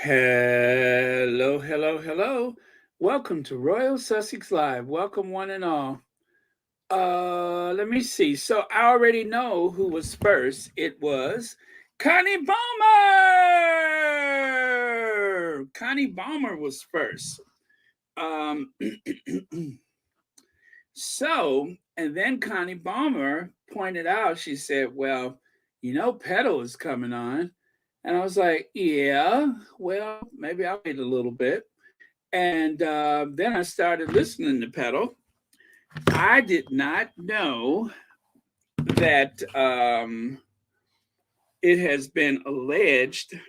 Hello, hello, hello. Welcome to Royal Sussex Live. Welcome, one and all. Let me see. So I already know who was first. It was Connie Balmer. Connie Balmer was first. Um, and then Connie Balmer pointed out, she said, well, Petal is coming on. And I was like, yeah, well, maybe I'll wait a little bit. And then I started listening to Petal. I did not know that it has been alleged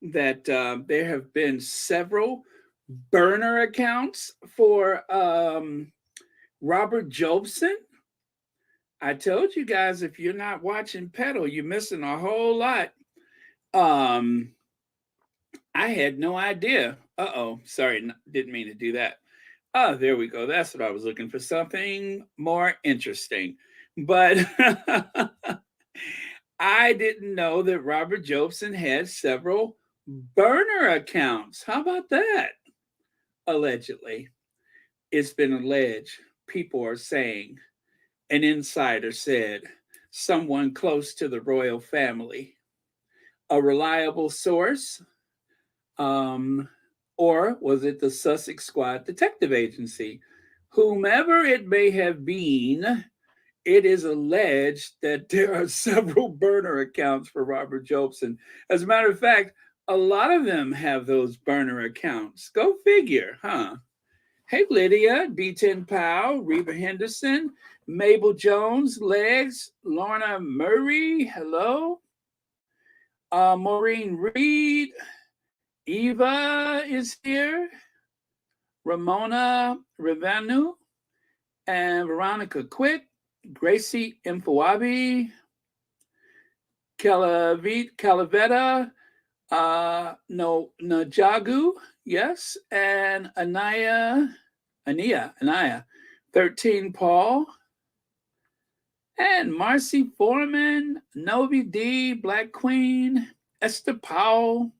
that there have been several burner accounts for Robert Jobson. I told you guys, if you're not watching Petal, you're missing a whole lot. Um, I had no idea. Sorry, didn't mean to do that. Oh, there we go. That's what I was looking for. Something more interesting. But I didn't know that Robert Jobson had several burner accounts. How about that? Allegedly. It's been alleged. People are saying, an insider said, someone close to the royal family, a reliable source, um, or was it the Sussex Squad Detective Agency? Whomever it may have been, it is alleged that there are several burner accounts for Robert Jobson. As a matter of fact, a lot of them have those burner accounts. Go figure, huh? Hey, Lydia, B10 Powell, Reba Henderson, Mabel Jones, Legs, Lorna Murray, hello. Maureen Reed, Eva is here, Ramona Revanu, and Veronica Quick, Gracie Infoabi, Calavetta, no Najagu, yes, and Anaya, 13 Paul, and Marcy Foreman, Novi D, Black Queen, Esther Powell,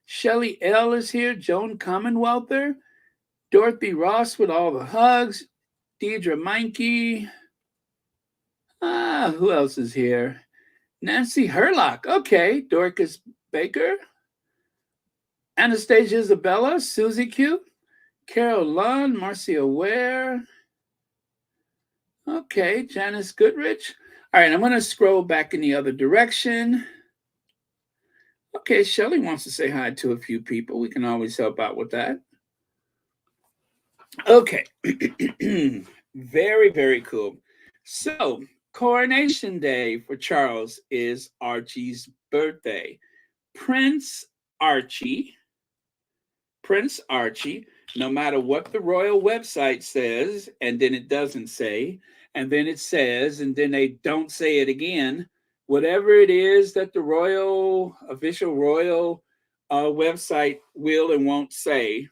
Shelly L is here, Joan Commonwealther, Dorothy Ross with all the hugs, Deidre Meinke, who else is here? Nancy Herlock, okay, Dorcas Baker, Anastasia Isabella, Susie Q, Carol Lund, Marcia Ware, okay, Janice Goodrich. All right, I'm going to scroll back in the other direction. Okay, Shelley wants to say hi to a few people. We can always help out with that. Okay, very, very cool. So, Coronation Day for Charles is Archie's birthday. Prince Archie, Prince Archie, no matter what the royal website says, and then it doesn't say, and then it says, and then they don't say it again, whatever it is that the official royal website will and won't say,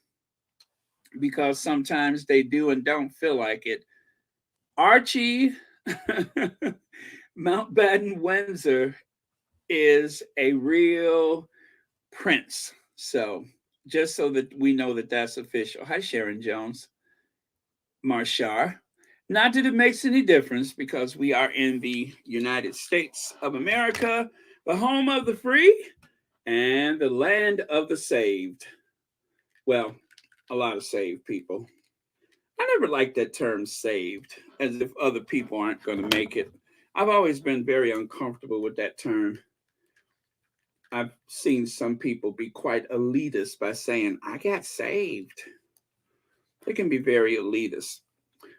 because sometimes they do and don't feel like it. Archie Mountbatten-Windsor is a real prince. So just so that we know that that's official. Hi, Sharon Jones, Marshar. Not that it makes any difference because we are in the United States of America, the home of the free and the land of the saved. Well, a lot of saved people. I never liked that term saved, as if other people aren't going to make it. I've always been very uncomfortable with that term. I've seen some people be quite elitist by saying, I got saved. They can be very elitist.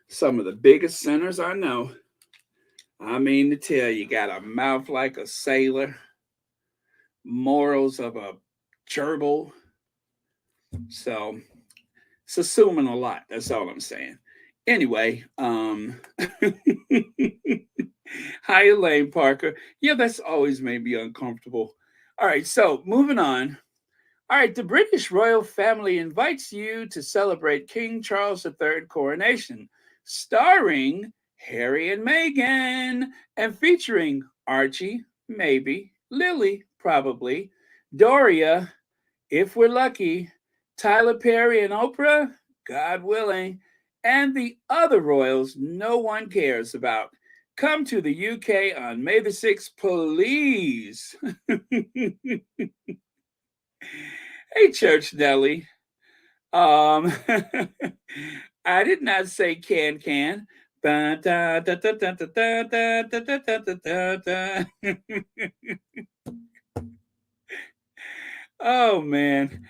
Some of the biggest sinners I know, I mean to tell you, got a mouth like a sailor, morals of a gerbil. So it's assuming a lot. That's all I'm saying. Anyway, hi, Elaine Parker. Yeah, that's always made me uncomfortable. All right, so moving on. All right, the British royal family invites you to celebrate King Charles III's coronation, starring Harry and Meghan, and featuring Archie, maybe, Lily, probably, Doria, if we're lucky, Tyler Perry and Oprah, God willing, and the other royals no one cares about. Come to the UK on May the 6th, please. Hey, Church Nelly. Um, I did not say can. Ba, da, da, da, da, da, da, da, da, da, da, da, da. Oh man.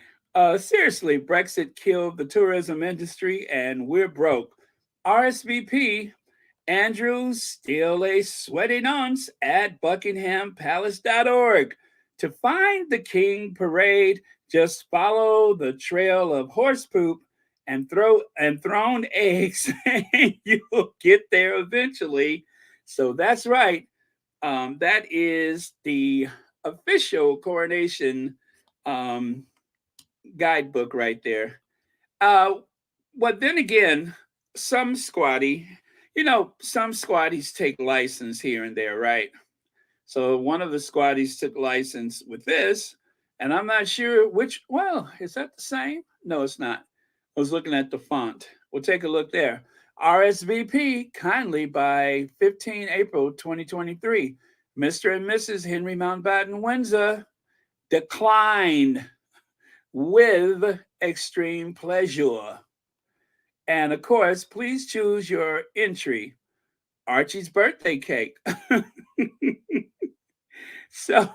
Seriously, Brexit killed the tourism industry and we're broke. RSVP, Andrew still a sweaty nonce at buckinghampalace.org. To find the King parade, just follow the trail of horse poop and thrown eggs, and you'll get there eventually. So that's right. That is the official coronation um, guidebook right there. Uh, but then again, some squatty, some squatties take license here and there, right? So one of the squatties took license with this, and I'm not sure which. Well, is that the same? No, it's not. I was looking at the font. We'll take a look there. RSVP kindly by 15 April 2023. Mr. and Mrs. Henry Mountbatten-Windsor declined with extreme pleasure. And of course, please choose your entry. Archie's birthday cake. So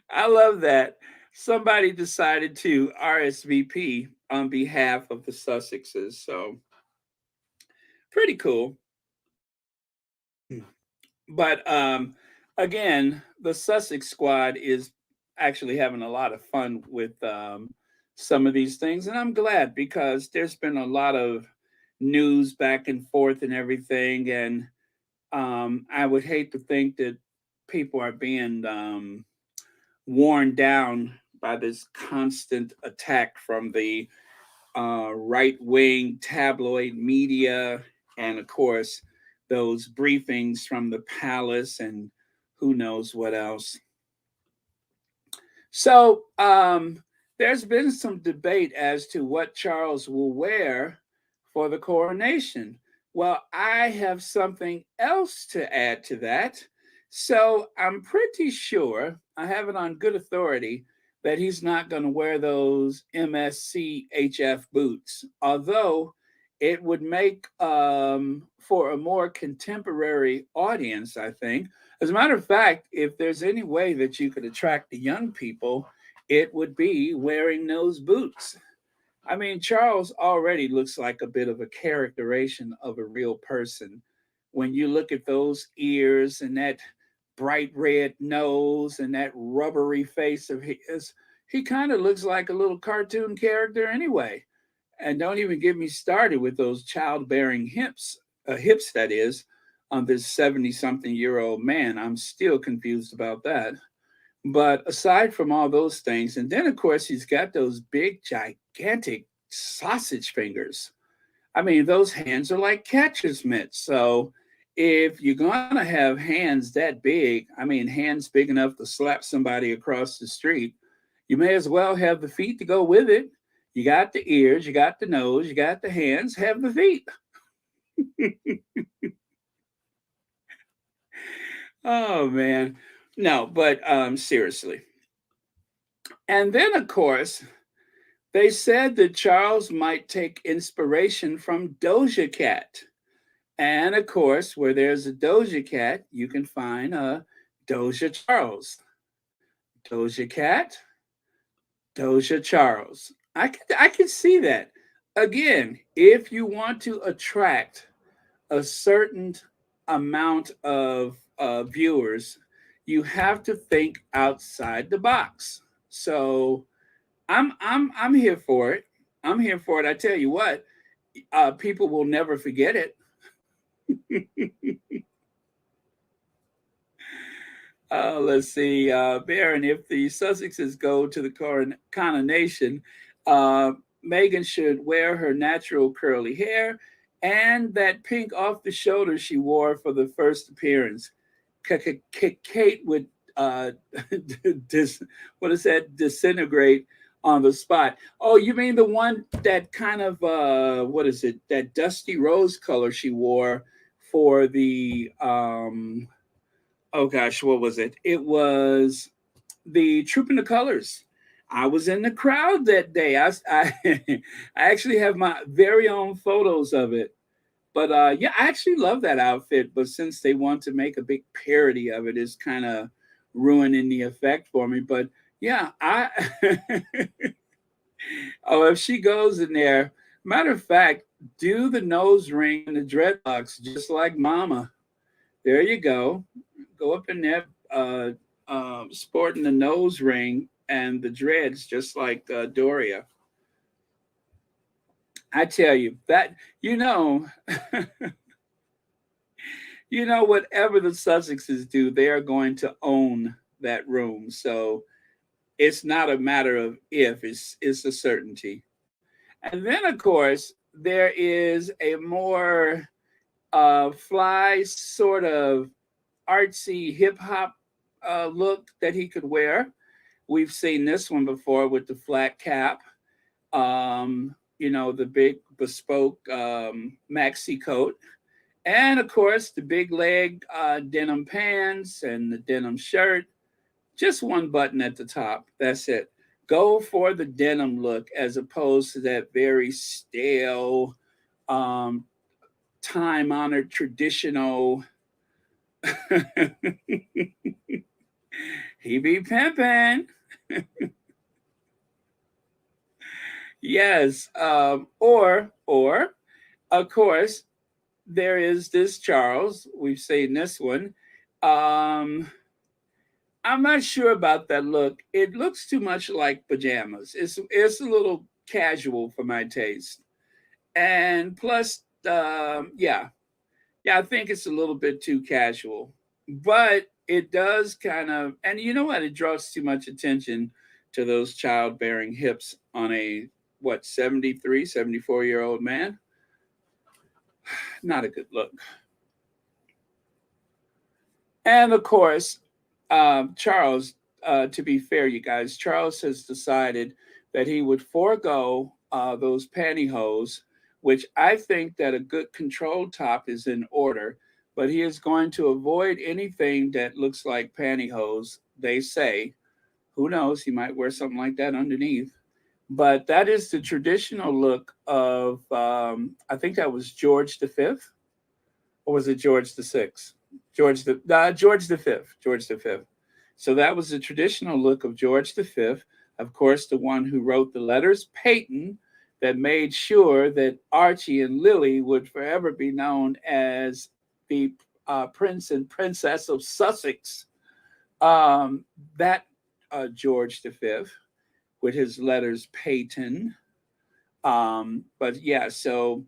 I love that. Somebody decided to RSVP on behalf of the Sussexes. So pretty cool. But again, the Sussex squad is actually having a lot of fun with some of these things. And I'm glad because there's been a lot of news back and forth and everything. And I would hate to think that people are being worn down by this constant attack from the right wing tabloid media, and of course, those briefings from the palace, and who knows what else. So, there's been some debate as to what Charles will wear for the coronation. Well, I have something else to add to that. So, I'm pretty sure, I have it on good authority, that he's not going to wear those MSCHF boots, although it would make for a more contemporary audience, I think. As a matter of fact, if there's any way that you could attract the young people, it would be wearing those boots. I mean, Charles already looks like a bit of a characterization of a real person. When you look at those ears and that bright red nose and that rubbery face of his, he kind of looks like a little cartoon character anyway. And don't even get me started with those childbearing hips that is, on this 70-something-year-old man. I'm still confused about that. But aside from all those things, and then of course he's got those big, gigantic sausage fingers. I mean, those hands are like catcher's mitts. So if you're gonna have hands that big, I mean, hands big enough to slap somebody across the street, you may as well have the feet to go with it. You got the ears, you got the nose, you got the hands, have the feet. Oh man. No, but seriously. And then of course, they said that Charles might take inspiration from Doja Cat. And of course, where there's a Doja Cat, you can find a Doja Charles. Doja Cat, Doja Charles. I can see that. Again, if you want to attract a certain amount of viewers, you have to think outside the box. So I'm here for it. I'm here for it. I tell you what, people will never forget it. Let's see, Baron. If the Sussexes go to the coronation, Meghan should wear her natural curly hair and that pink off the shoulder she wore for the first appearance. Kate would what is that? Disintegrate on the spot. Oh, you mean the one that kind of what is it? That dusty rose color she wore for the oh gosh, what was it? It was the Troop in the Colors. I was in the crowd that day. I actually have my very own photos of it. But yeah, I actually love that outfit. But since they want to make a big parody of it, it's kind of ruining the effect for me. But yeah, I oh, if she goes in there, matter of fact, do the nose ring and the dreadlocks just like Mama. There you go. Go up in there, sporting the nose ring and the dreads just like Doria. I tell you that whatever the Sussexes do, they are going to own that room. So it's not a matter of if; it's a certainty. And then, of course, there is a more fly sort of artsy hip hop look that he could wear. We've seen this one before with the flat cap, the big bespoke maxi coat, and of course the big leg denim pants and the denim shirt. Just one button at the top. That's it. Go for the denim look as opposed to that very stale, um, time honored traditional. He be pimping. Yes. Or of course, there is this Charles. We've seen this one. Um, I'm not sure about that look. It looks too much like pajamas. It's a little casual for my taste. And plus, yeah, I think it's a little bit too casual. But it does kind of, and you know what? It draws too much attention to those childbearing hips on a what 73, 74-year old man. Not a good look. And of course, Charles, to be fair, you guys, Charles has decided that he would forego those pantyhose, which I think that a good control top is in order, but he is going to avoid anything that looks like pantyhose. They say, who knows, he might wear something like that underneath. But that is the traditional look of, I think that was George the Fifth, or was it George the Sixth? George the Fifth. George the Fifth. So that was the traditional look of George the Fifth. Of course, the one who wrote the letters patent that made sure that Archie and Lily would forever be known as the Prince and Princess of Sussex. That George the Fifth with his letters patent. But yeah, so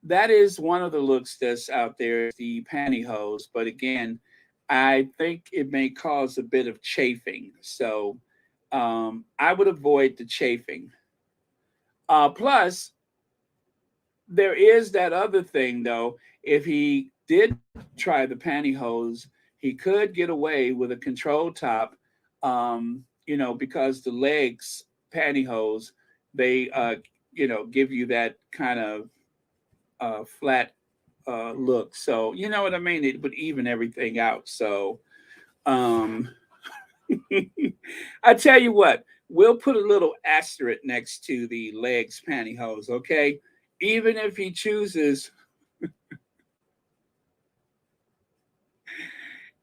that is one of the looks that's out there, the pantyhose. But again, I think it may cause a bit of chafing. So I would avoid the chafing. Plus, there is that other thing, though. If he did try the pantyhose, he could get away with a control top, because the legs pantyhose, they, give you that kind of flat look. So you know what I mean. It would even everything out. So um, I tell you what, we'll put a little asterisk next to the legs pantyhose. Okay, even if he chooses,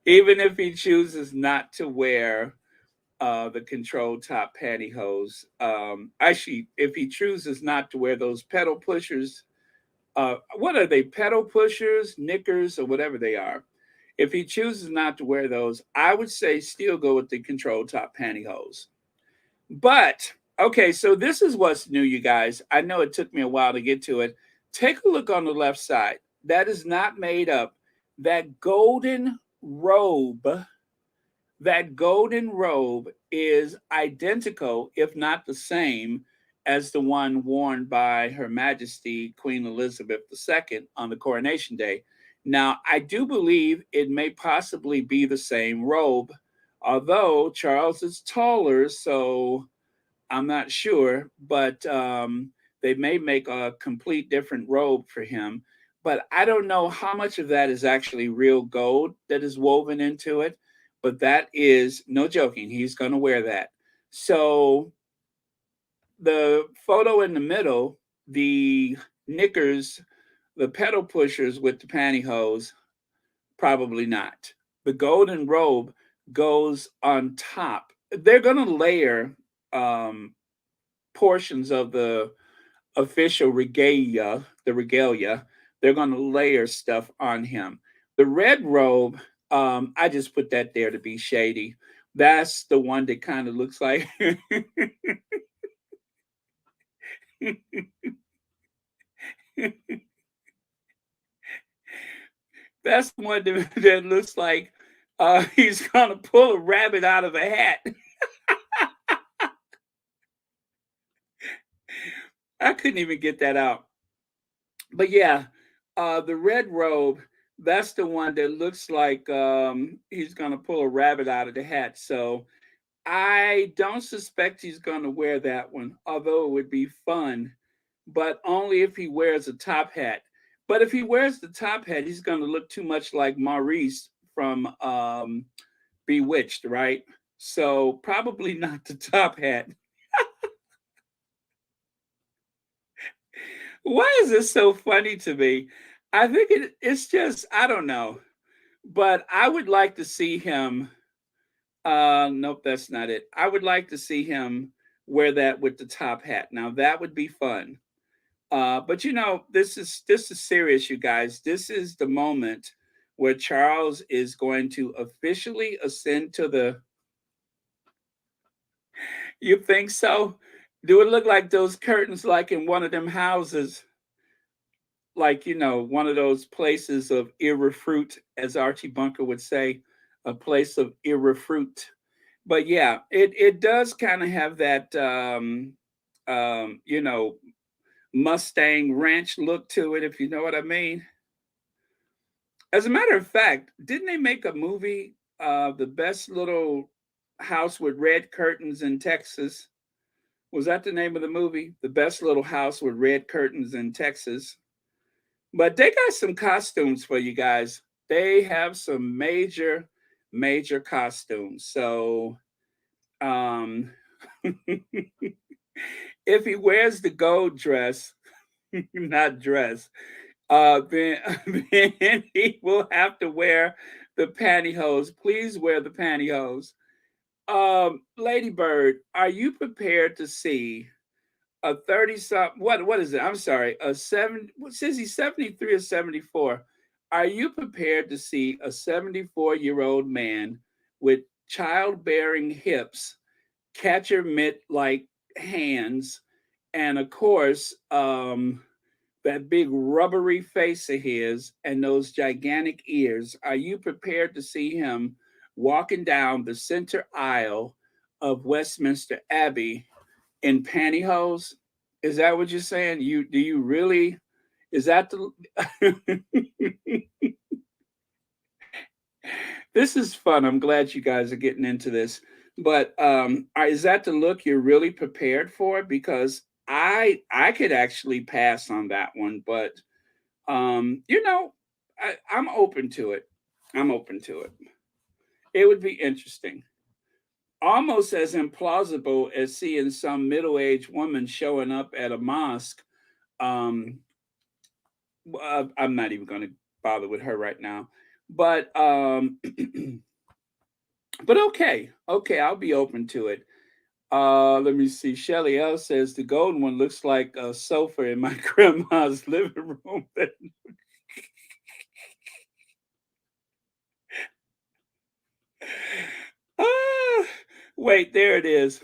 even if he chooses not to wear the control top pantyhose. Actually, if he chooses not to wear those pedal pushers, what are they? Pedal pushers, knickers, or whatever they are. If he chooses not to wear those, I would say still go with the control top pantyhose. But okay, so this is what's new, you guys. I know it took me a while to get to it. Take a look on the left side. That is not made up. That golden robe, that golden robe is identical, if not the same, as the one worn by Her Majesty Queen Elizabeth II on the coronation day. Now, I do believe it may possibly be the same robe Although Charles is taller, so I'm not sure, but they may make a complete different robe for him. But I don't know how much of that is actually real gold that is woven into it. But that is no joking. He's going to wear that. So the photo in the middle, the knickers, the pedal pushers with the pantyhose, probably not. The golden robe goes on top. They're going to layer um, portions of the official regalia, the regalia. They're going to layer stuff on him. The red robe, I just put that there to be shady. That's the one that kind of looks like that's the one that looks like he's gonna pull a rabbit out of a hat. I couldn't even get that out. But yeah, the red robe, that's the one that looks like he's gonna pull a rabbit out of the hat. So I don't suspect he's gonna wear that one, although it would be fun, but only if he wears a top hat. But if he wears the top hat, he's gonna look too much like Maurice from Bewitched, right? So probably not the top hat. Why is this so funny to me? I think it's just I don't know, but I would like to see him. Nope, that's not it. I would like to see him wear that with the top hat. Now that would be fun. But this is serious, you guys. This is the moment where Charles is going to officially ascend to the. You think so? Do it look like those curtains, like in one of them houses, like one of those places of irrefruit, as Archie Bunker would say, a place of irrefruit. But yeah, it does kind of have that you know Mustang Ranch look to it, if you know what I mean. As a matter of fact, didn't they make a movie, the best little house with red curtains in Texas? Was that the name of the movie? The best little house with red curtains in Texas. But they got some costumes for you guys. They have some major, major costumes. So um if he wears the gold dress, not dress, then, then he will have to wear the pantyhose. Please wear the pantyhose. Lady Bird, are you prepared to see a 30 something, what is it? I'm sorry, a seven, what says he's 73 or 74? Are you prepared to see a 74-year-old man with childbearing hips, catcher mitt like hands, and of course, that big rubbery face of his and those gigantic ears? Are you prepared to see him walking down the center aisle of Westminster Abbey in pantyhose? Is that what you're saying? Do you really? Is that the? This is fun. I'm glad you guys are getting into this. But is that the look you're really prepared for? Because I could actually pass on that one, but I'm open to it. I'm open to it. It would be interesting. Almost as implausible as seeing some middle-aged woman showing up at a mosque. Um, I'm not even going to bother with her right now, but but okay, I'll be open to it. Let me see. Shelly L says the golden one looks like a sofa in my grandma's living room. Ah, wait, there it is.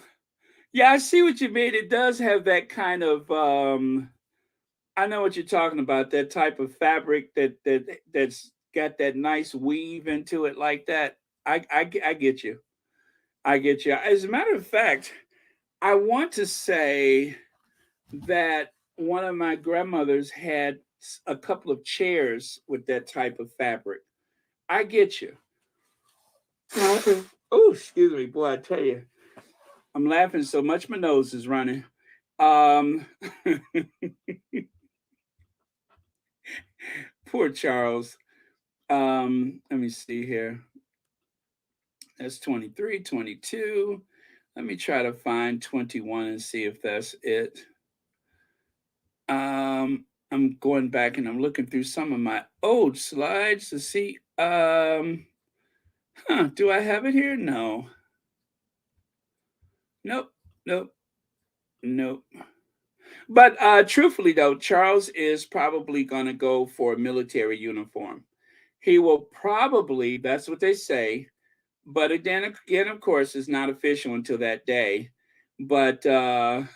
Yeah, I see what you mean. It does have that kind of I know what you're talking about, that type of fabric that's got that nice weave into it like that. I get you. I get you. As a matter of fact, I want to say that one of my grandmothers had a couple of chairs with that type of fabric. I get you. Oh, excuse me, boy, I tell you, I'm laughing so much my nose is running. Um, poor Charles. Let me see here. That's 23, 22. Let me try to find 21 and see if that's it. I'm going back and I'm looking through some of my old slides to see. Do I have it here? No. Nope. Nope. Nope. But truthfully, though, Charles is probably going to go for a military uniform. He will probably, that's what they say. But again, of course, it's not official until that day. But you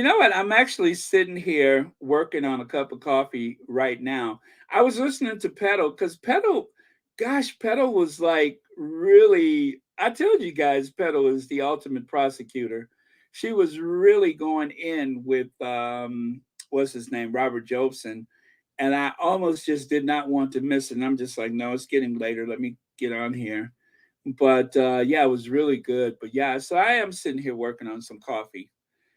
know what? I'm actually sitting here working on a cup of coffee right now. I was listening to Pedal because Pedal, gosh, Pedal was like really. I told you guys, Pedal is the ultimate prosecutor. She was really going in with what's his name, Robert Jobson, and I almost just did not want to miss it. And I'm just like, no, it's getting later. Let me get on here. But yeah, it was really good. But yeah, so I am sitting here working on some coffee.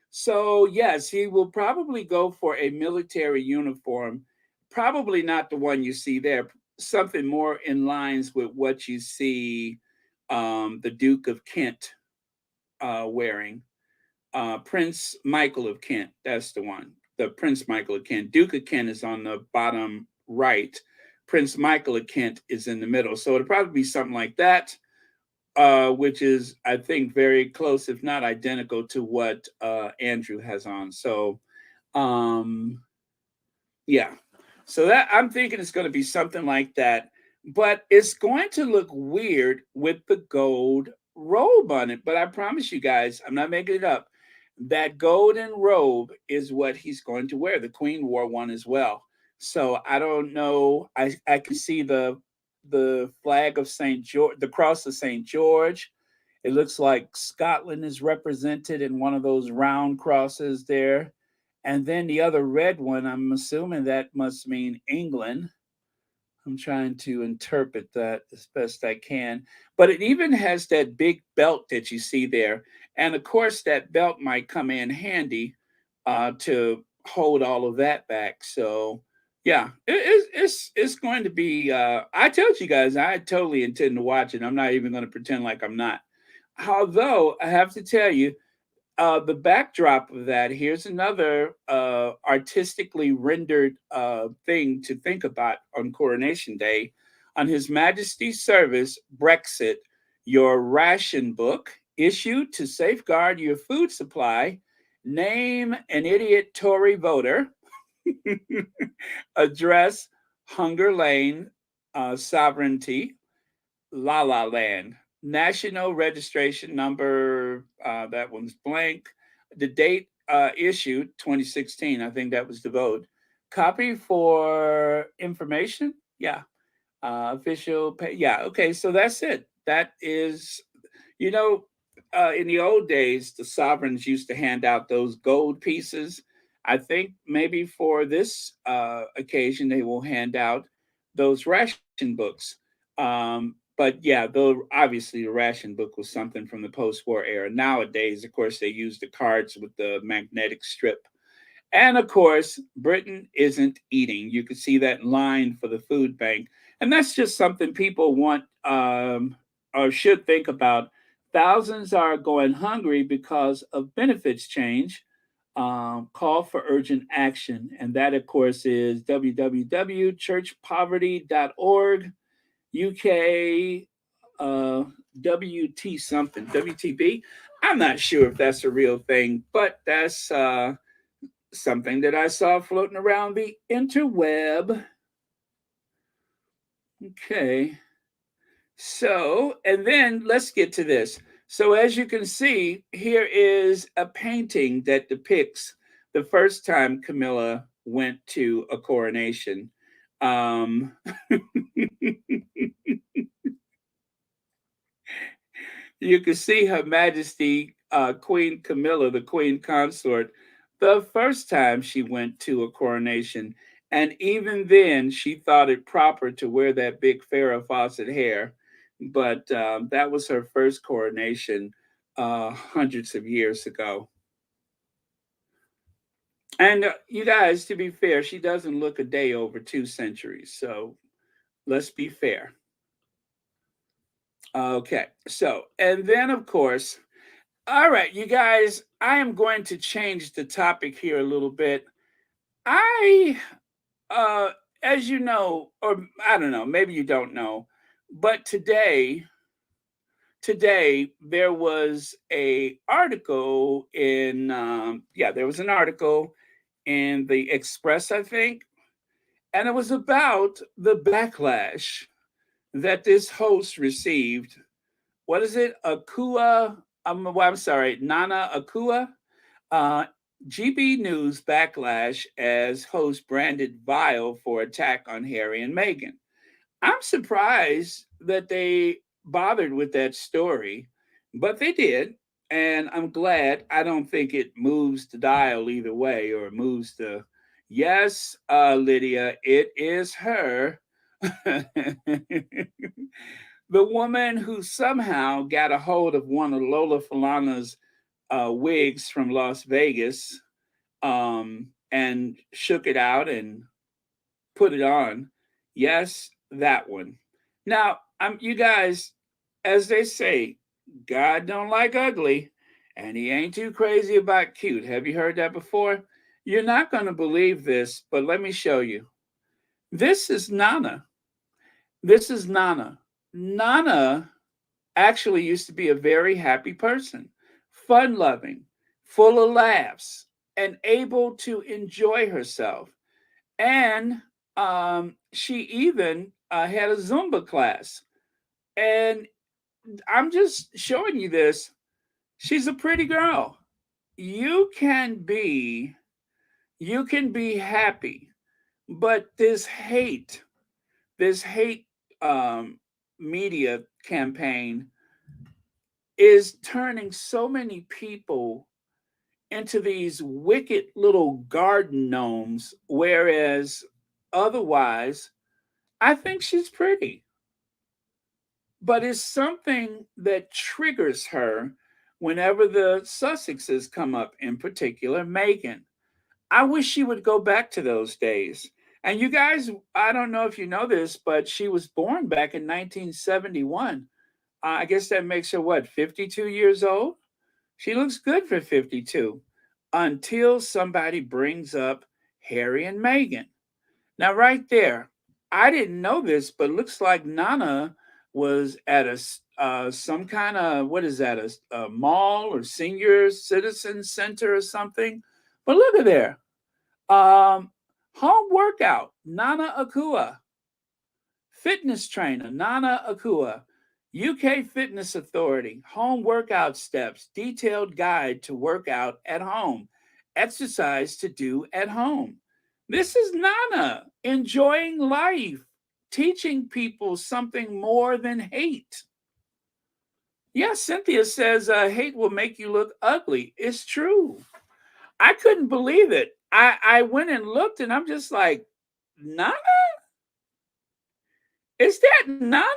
So, yes, he will probably go for a military uniform, probably not the one you see there, something more in lines with what you see the Duke of Kent wearing. Prince Michael of Kent, that's the one. The Prince Michael of Kent. Duke of Kent is on the bottom right. Prince Michael of Kent is in the middle. So it'll probably be something like that, which is, I think, very close, if not identical, to what Andrew has on. So, um, yeah. So that I'm thinking it's going to be something like that, but it's going to look weird with the gold robe on it. But I promise you guys, I'm not making it up. That golden robe is what he's going to wear. The Queen wore one as well. So I don't know. I can see the flag of Saint George, the cross of Saint George. It looks like Scotland is represented in one of those round crosses there. And then the other red one, I'm assuming that must mean England. I'm trying to interpret that as best I can. But it even has that big belt that you see there. And of course, that belt might come in handy to hold all of that back. So, yeah, it's going to be. I told you guys, I totally intend to watch it. I'm not even going to pretend like I'm not. Although, I have to tell you, the backdrop of that, here's another artistically rendered thing to think about on Coronation Day. On His Majesty's service, Brexit, your ration book issued to safeguard your food supply. Name an idiot Tory voter. Address Hunger Lane, Sovereignty, La La Land. National registration number, that one's blank. The date issued 2016, I think that was the vote. Copy for information, yeah. Official pay, yeah. Okay, so that's it. That is, you know, in the old days, the sovereigns used to hand out those gold pieces. I think maybe for this occasion, they will hand out those ration books. But yeah, though obviously the ration book was something from the post-war era. Nowadays, of course, they use the cards with the magnetic strip. And of course, Britain isn't eating. You can see that line for the food bank. And that's just something people want or should think about. Thousands are going hungry because of benefits change. Call for urgent action. And that, of course, is www.churchpoverty.org, UK, WT something, WTB. I'm not sure if that's a real thing, but that's something that I saw floating around the interweb. Okay. So, and then let's get to this. So, as you can see, here is a painting that depicts the first time Camilla went to a coronation. Um, you can see Her Majesty Queen Camilla, the Queen Consort, the first time she went to a coronation. And even then, she thought it proper to wear that big Farrah Fawcett hair. But that was her first coronation hundreds of years ago. And you guys, to be fair, she doesn't look a day over 2 centuries. So let's be fair. Okay. So, and then of course, all right, you guys, I am going to change the topic here a little bit. I, uh, as you know, or I don't know, maybe you don't know, but today there was a article in, there was an article in the Express, I think, and it was about the backlash that this host received. What is it? Akua? I'm sorry, Nana Akua. Uh, GB News backlash as host branded vile for attack on Harry and Meghan. I'm surprised that they bothered with that story, but they did. And I'm glad. I don't think it moves the dial either way or moves the. Yes, Lydia, it is her. The woman who somehow got a hold of one of Lola Falana's wigs from Las Vegas and shook it out and put it on. Yes, that one. Now, you guys, as they say, God don't like ugly, and He ain't too crazy about cute. Have you heard that before? You're not going to believe this, but let me show you. This is Nana. This is Nana. Nana actually used to be a very happy person, fun loving, full of laughs, and able to enjoy herself. And she even had a Zumba class. And I'm just showing you this. She's a pretty girl. You can be you can be happy, but this hate um, media campaign is turning so many people into these wicked little garden gnomes, whereas otherwise, I think she's pretty. But it's something that triggers her whenever the Sussexes come up, in particular, Meghan. I wish she would go back to those days. And you guys, I don't know if you know this, but she was born back in 1971. I guess that makes her what, 52 years old? She looks good for 52 until somebody brings up Harry and Meghan. Now, right there, I didn't know this, but looks like Nana was at some kind of, what is that, a mall or senior citizen center or something. But look at there. Um, Home workout, Nana Akua. Fitness trainer, Nana Akua. UK Fitness Authority, home workout steps, detailed guide to work out at home, exercise to do at home. This is Nana enjoying life, teaching people something more than hate. Yeah, Cynthia says hate will make you look ugly. It's true. I couldn't believe it. I went and looked and I'm just like, Nana? Is that Nana?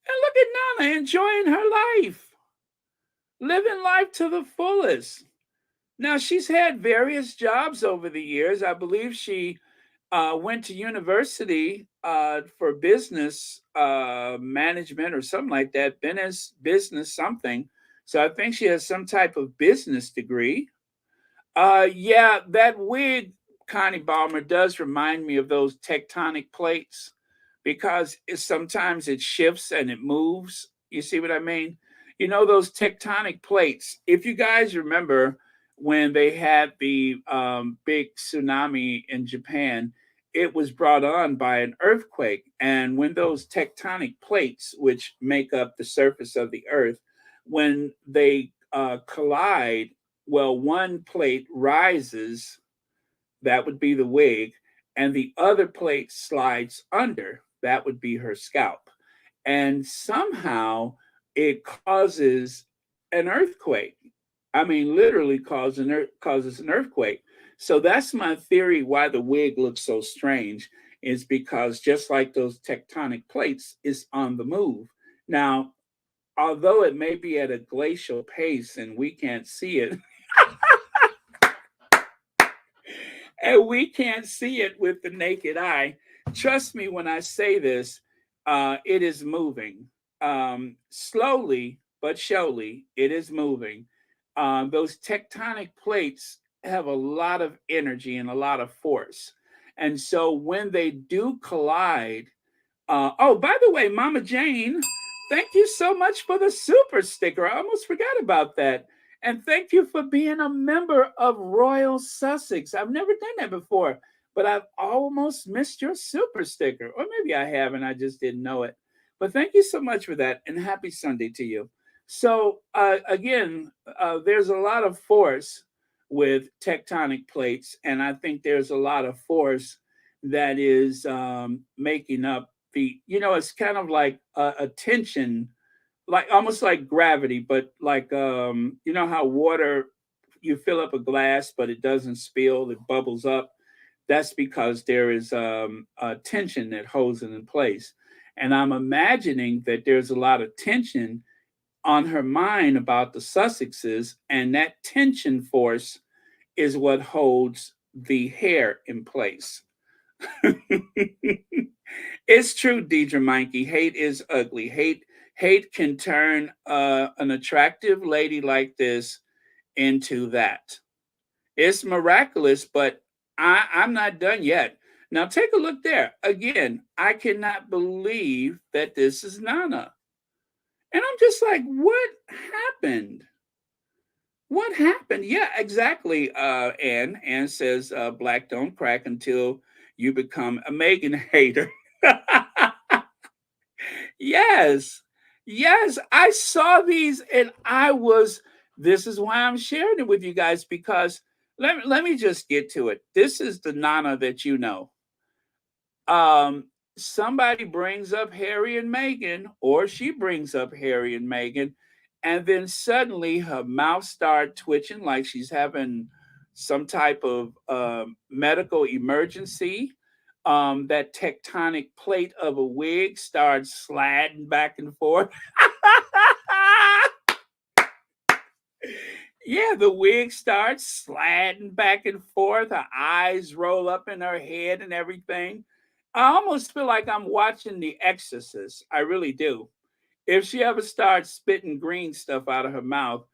And look at Nana enjoying her life, living life to the fullest. Now, she's had various jobs over the years. I believe she went to university for business management or something like that, business something. So I think she has some type of business degree. Yeah, that wig, Connie Balmer, does remind me of those tectonic plates because sometimes it shifts and it moves. You see what I mean? You know, those tectonic plates. If you guys remember when they had the big tsunami in Japan, it was brought on by an earthquake. And when those tectonic plates, which make up the surface of the earth, when they collide, well, one plate rises, that would be the wig, and the other plate slides under, that would be her scalp. And somehow it causes an earthquake. I mean, literally causes an earthquake. So that's my theory why the wig looks so strange is because just like those tectonic plates is on the move. Now, although it may be at a glacial pace and we can't see it, and we can't see it with the naked eye, trust me when I say this, it is moving. Slowly but surely, it is moving. Those tectonic plates have a lot of energy and a lot of force. And so when they do collide, oh, by the way, Mama Jane, thank you so much for the super sticker. I almost forgot about that. And thank you for being a member of Royal Sussex. I've never done that before, but I've almost missed your super sticker. Or maybe I haven't, I just didn't know it. But thank you so much for that, and happy Sunday to you. So, again, there's a lot of force with tectonic plates, and I think there's a lot of force that is making up it's kind of like a tension, like almost like gravity, but like how water, you fill up a glass but it doesn't spill, it bubbles up. That's because there is a tension that holds it in place. And I'm imagining that there's a lot of tension on her mind about the Sussexes, and that tension force is what holds the hair in place. It's true, Deidre Mikey. Hate is ugly. Hate can turn an attractive lady like this into that. It's miraculous, but I'm not done yet. Now take a look there. Again, I cannot believe that this is Nana. And I'm just like, what happened? What happened? Yeah, exactly. Anne says, black don't crack until you become a Meghan hater. Yes. Yes. I saw these and this is why I'm sharing it with you guys because let me just get to it. This is the Nana that you know. Somebody brings up Harry and Meghan, or she brings up Harry and Meghan, and then suddenly her mouth started twitching like she's having some type of medical emergency. That tectonic plate of a wig starts sliding back and forth. Yeah, the wig starts sliding back and forth. Her eyes roll up in her head and everything. I almost feel like I'm watching The Exorcist. I really do. If she ever starts spitting green stuff out of her mouth,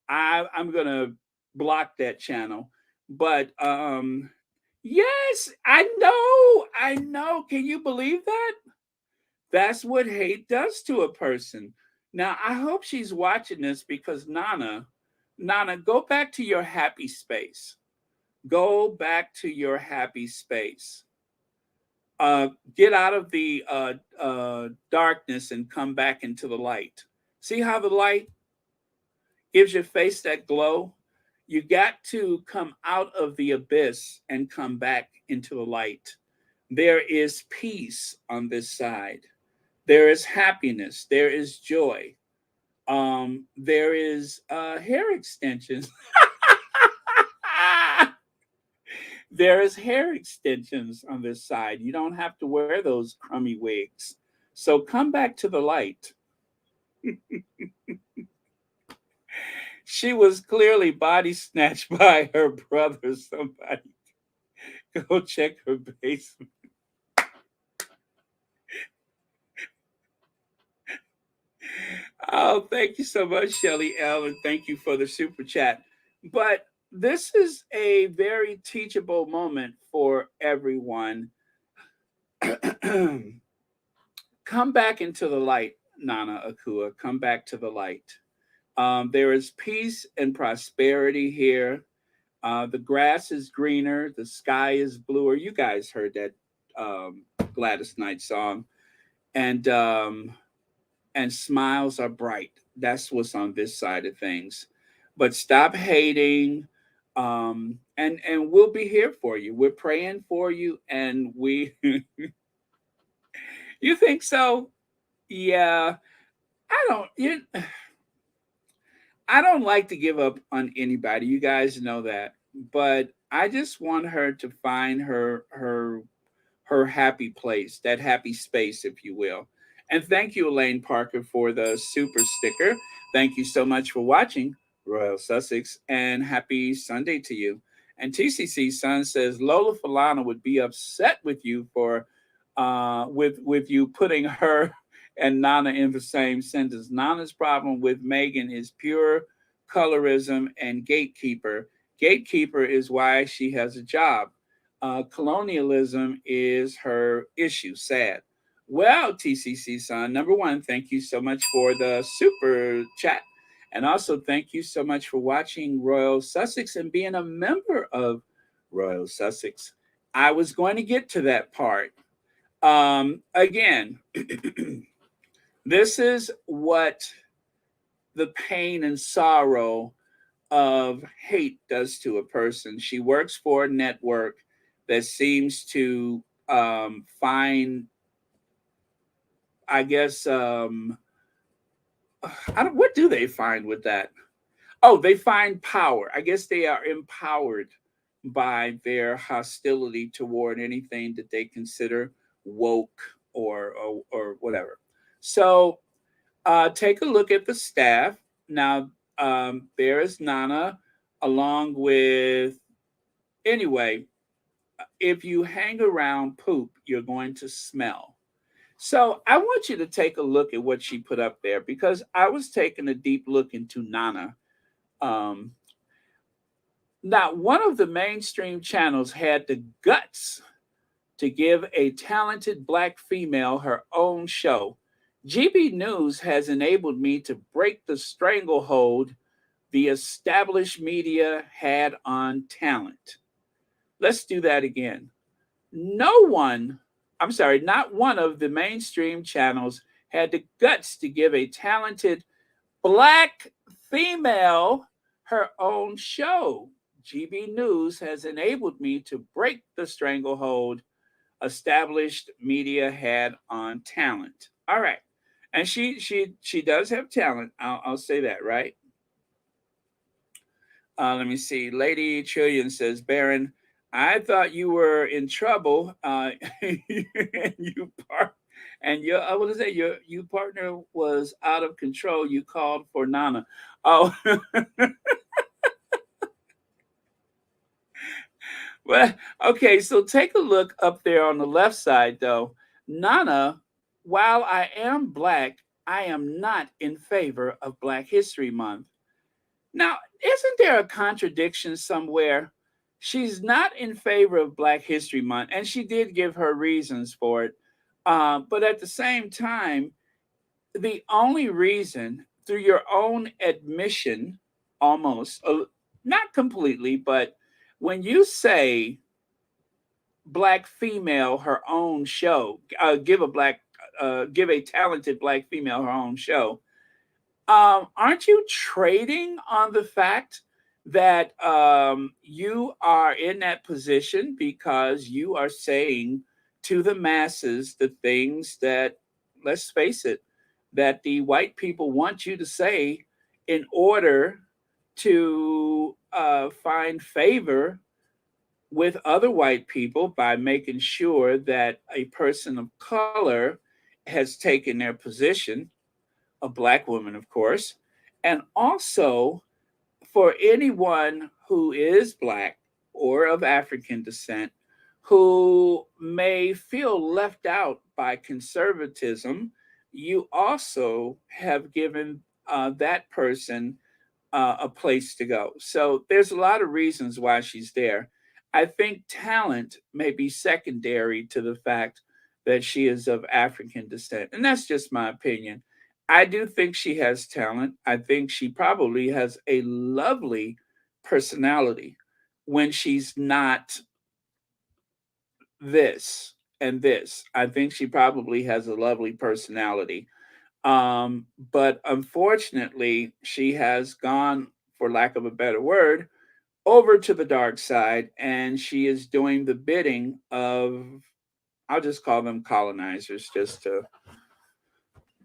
I'm gonna block that channel. But yes, I know. Can you believe that? That's what hate does to a person. Now I hope she's watching this because Nana, go back to your happy space. Go back to your happy space. Get out of the darkness and come back into the light. See how the light gives your face that glow? You got to come out of the abyss and come back into the light. There is peace on this side. There is happiness. There is joy. There is hair extensions. There is hair extensions on this side. You don't have to wear those crummy wigs. So come back to the light. She was clearly body snatched by her brother. Somebody go check her basement. Oh, thank you so much, Shelly L, and thank you for the super chat. But this is a very teachable moment for everyone. Come back into the light, Nana Akua. Come back to the light. There is peace and prosperity here. The grass is greener, the sky is bluer. You guys heard that Gladys Knight song, and smiles are bright. That's what's on this side of things. But stop hating, and we'll be here for you. We're praying for you, and we. You think so? Yeah. I don't. I don't like to give up on anybody. You guys know that. But I just want her to find her happy place, that happy space, if you will. And thank you, Elaine Parker, for the super sticker. Thank you so much for watching Royal Sussex, and happy Sunday to you. And TCC Son says Lola Falana would be upset with you for with you putting her and Nana in the same sentence. Nana's problem with Meghan is pure colorism and gatekeeper. Gatekeeper is why she has a job. Colonialism is her issue. Sad. Well, TCC Son, number one, thank you so much for the super chat. And also, thank you so much for watching Royal Sussex and being a member of Royal Sussex. I was going to get to that part. Again, this is what the pain and sorrow of hate does to a person. She works for a network that seems to find, I guess, what do they find with that? Oh, they find power. I guess they are empowered by their hostility toward anything that they consider woke or whatever. So take a look at the staff. Now, there is Nana, along with, anyway, if you hang around poop, you're going to smell. So I want you to take a look at what she put up there, because I was taking a deep look into Nana. Um, Now, one of the mainstream channels had the guts to give a talented black female her own show. GB News has enabled me to break the stranglehold the established media had on talent. Let's do that again. No one, I'm sorry, not one of the mainstream channels had the guts to give a talented black female her own show. GB News has enabled me to break the stranglehold established media had on talent. All right. And she does have talent. I'll say that, right? Let me see. Lady Trillion says, Baron, I thought you were in trouble. And you part and your I want to say your partner was out of control. You called for Nana. Oh, well, okay. So take a look up there on the left side, though. Nana, while I am black, I am not in favor of Black History Month. Now, isn't there a contradiction somewhere? She's not in favor of Black History Month, and she did give her reasons for it. But at the same time, the only reason, through your own admission, almost, not completely, but when you say black female her own show, give a talented black female her own show, aren't you trading on the fact that you are in that position because you are saying to the masses the things that, let's face it, that the white people want you to say in order to find favor with other white people by making sure that a person of color has taken their position, a black woman, of course, and also for anyone who is black or of African descent who may feel left out by conservatism, you also have given that person a place to go. So there's a lot of reasons why she's there. I think talent may be secondary to the fact that she is of African descent. And that's just my opinion. I do think she has talent. I think she probably has a lovely personality when she's not this and this. I think she probably has a lovely personality. But unfortunately, she has gone, for lack of a better word, over to the dark side, and she is doing the bidding of, I'll just call them colonizers, just to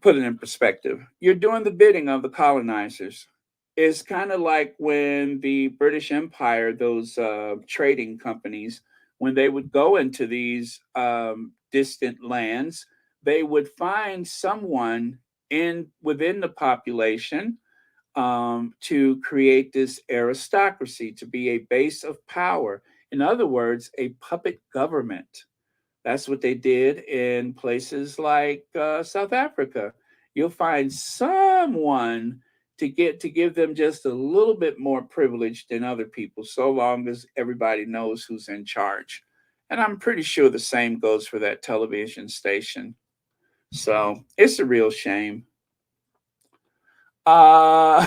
put it in perspective. You're doing the bidding of the colonizers. It's kind of like when the British Empire, those trading companies, when they would go into these distant lands, they would find someone in within the population to create this aristocracy, to be a base of power. In other words, a puppet government. That's what they did in places like South Africa. You'll find someone to give them just a little bit more privilege than other people, so long as everybody knows who's in charge. And I'm pretty sure the same goes for that television station. So it's a real shame. Uh,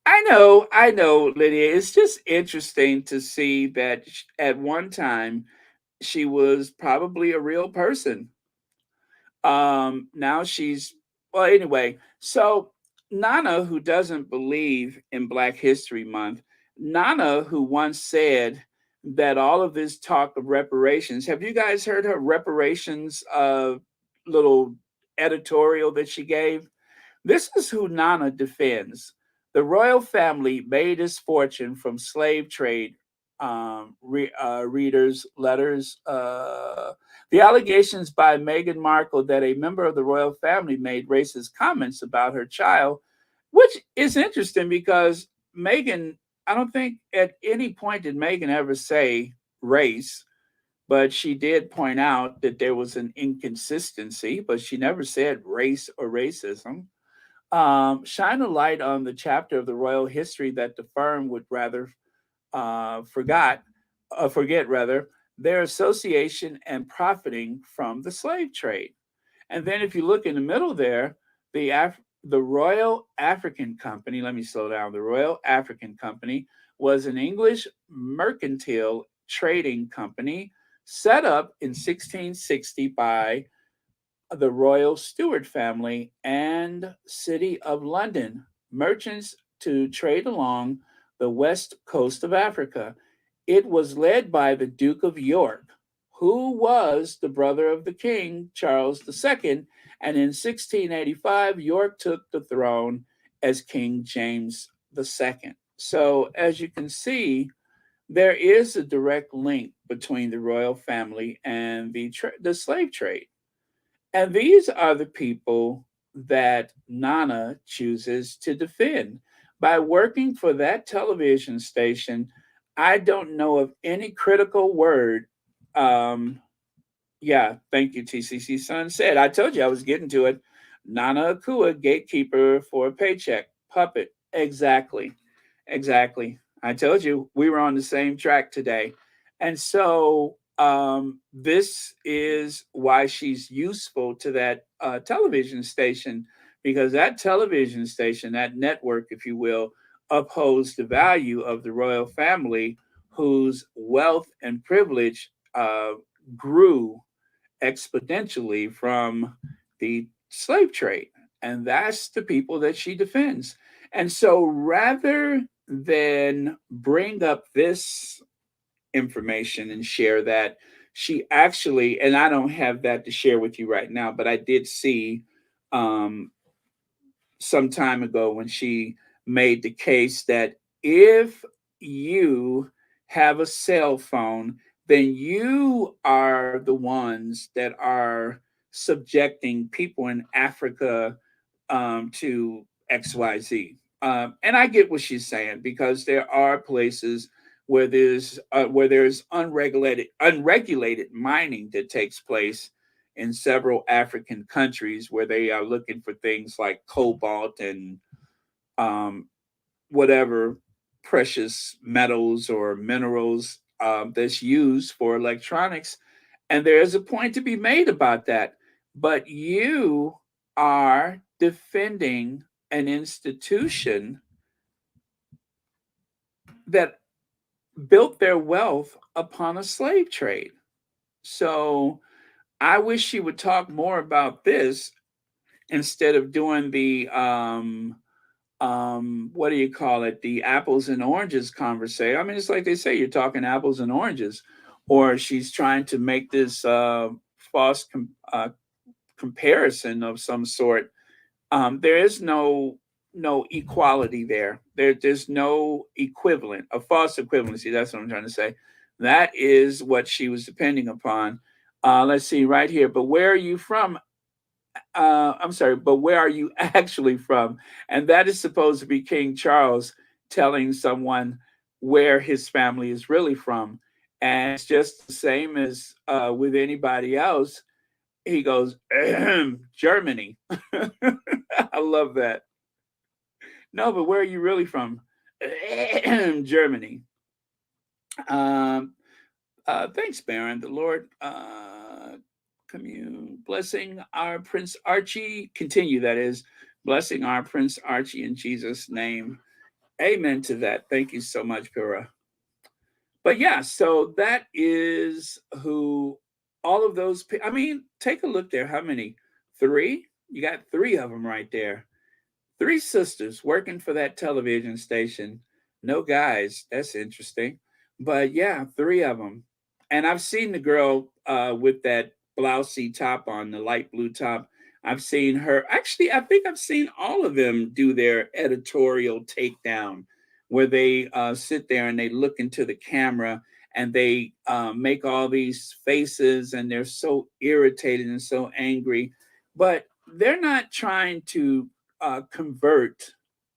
I know, Lydia. It's just interesting to see that at one time she was probably a real person. Now she's, well, anyway. So Nana, who doesn't believe in Black History Month, Nana, who once said that all of this talk of reparations, have you guys heard her reparations little editorial that she gave? This is who Nana defends. The royal family made its fortune from slave trade. Readers' letters. The allegations by Meghan Markle that a member of the royal family made racist comments about her child, which is interesting because Meghan, I don't think at any point did Meghan ever say race, but she did point out that there was an inconsistency, but she never said race or racism. Shine a light on the chapter of the royal history that the firm would rather forgot, forget rather, their association and profiting from the slave trade. And then if you look in the middle there, the Royal African Company, let me slow down. The Royal African Company was an English mercantile trading company set up in 1660 by the Royal Stuart family and City of London, merchants to trade along the west coast of Africa. It was led by the Duke of York, who was the brother of the King, Charles II, and in 1685, York took the throne as King James II. So, as you can see, there is a direct link between the royal family and the slave trade. And these are the people that Nana chooses to defend. By working for that television station, I don't know of any critical word. Um, yeah, thank you, TCC Son said. I told you I was getting to it. Nana Akua, gatekeeper for a paycheck, puppet. Exactly. Exactly. I told you we were on the same track today. And so this is why she's useful to that television station, because that television station, that network, if you will, upholds the value of the royal family whose wealth and privilege grew exponentially from the slave trade. And that's the people that she defends. And so rather than bring up this information and share that, she actually, and I don't have that to share with you right now, but I did see um, some time ago when she made the case that if you have a cell phone, then you are the ones that are subjecting people in Africa to XYZ. And I get what she's saying because there are places where there's unregulated mining that takes place in several African countries where they are looking for things like cobalt and um, whatever precious metals or minerals that's used for electronics. And there is a point to be made about that. But you are defending an institution that built their wealth upon a slave trade. So I wish she would talk more about this instead of doing the what do you call it, the apples and oranges conversation. I mean, it's like they say, you're talking apples and oranges, or she's trying to make this false comparison of some sort There is no equality there. There's no equivalent, a false equivalency. That's what I'm trying to say. That is what she was depending upon. Let's see right here. But where are you from? I'm sorry, but where are you actually from? And that is supposed to be King Charles telling someone where his family is really from. And it's just the same as with anybody else. He goes, Germany. I love that. No, but where are you really from? Germany. Um, thanks, Baron. The Lord commune. Blessing our Prince Archie. Continue, that is. Blessing our Prince Archie in Jesus' name. Amen to that. Thank you so much, Pura. But yeah, so that is who all of those. I mean, take a look there. How many? Three? You got three of them right there. Three sisters working for that television station. No guys. That's interesting. But yeah, three of them. And I've seen the girl with that blousey top on, the light blue top. I've seen her. Actually, I think I've seen all of them do their editorial takedown where they sit there and they look into the camera and they make all these faces and they're so irritated and so angry. But they're not trying to convert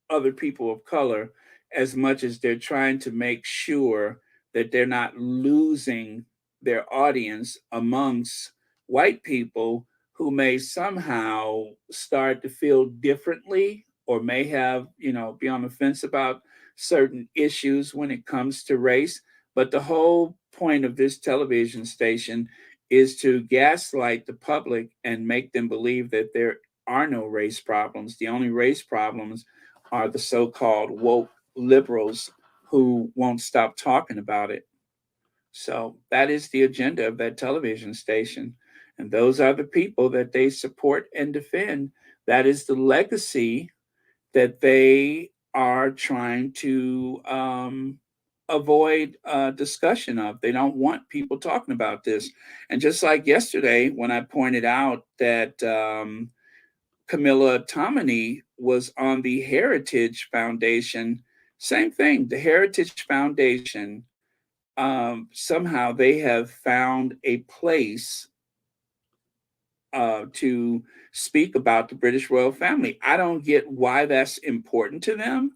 other people of color as much as they're trying to make sure that they're not losing their audience amongst white people who may somehow start to feel differently or may have, be on the fence about certain issues when it comes to race. But the whole point of this television station is to gaslight the public and make them believe that there are no race problems. The only race problems are the so called woke liberals who won't stop talking about it. So that is the agenda of that television station. And those are the people that they support and defend. That is the legacy that they are trying to avoid discussion of. They don't want people talking about this. And just like yesterday, when I pointed out that Camilla Tominey was on the Heritage Foundation, same thing. The Heritage Foundation, somehow they have found a place to speak about the British royal family. I don't get why that's important to them,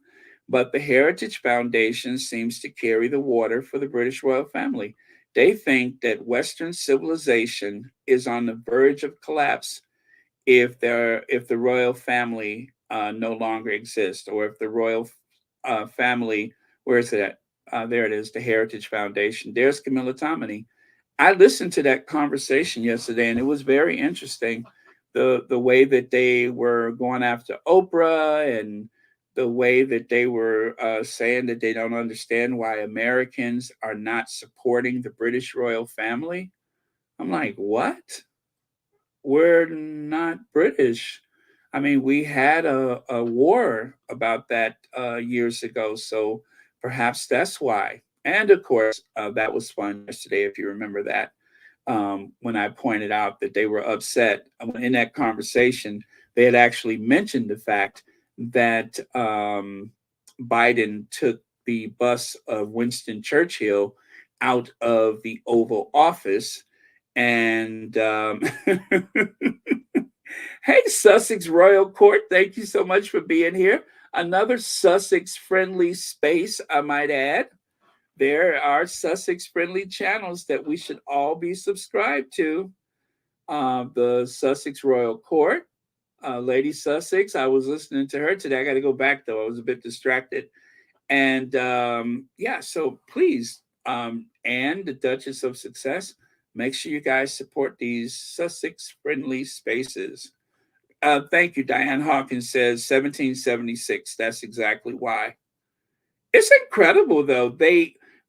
but the Heritage Foundation seems to carry the water for the British royal family. They think that Western civilization is on the verge of collapse if the royal family no longer exists, or if the royal family, where is it at? There it is, the Heritage Foundation. There's Camilla Tominey. I listened to that conversation yesterday, and it was very interesting. The way that they were going after Oprah, and the way that they were saying that they don't understand why Americans are not supporting the British royal family. I'm like, what? We're not British. I mean, we had a war about that years ago, so perhaps that's why. And of course, that was fun yesterday, if you remember that, when I pointed out that they were upset. In that conversation, they had actually mentioned the fact that Biden took the bust of Winston Churchill out of the Oval Office. And hey, Sussex Royal Court, thank you so much for being here. Another Sussex friendly space, I might add. There are Sussex friendly channels that we should all be subscribed to. The Sussex Royal Court, Lady Sussex, I was listening to her today. I got to go back though, I was a bit distracted. And yeah, so please, and the Duchess of Success, make sure you guys support these Sussex friendly spaces. Thank you. Diane Hawkins says 1776. That's exactly why. It's incredible though.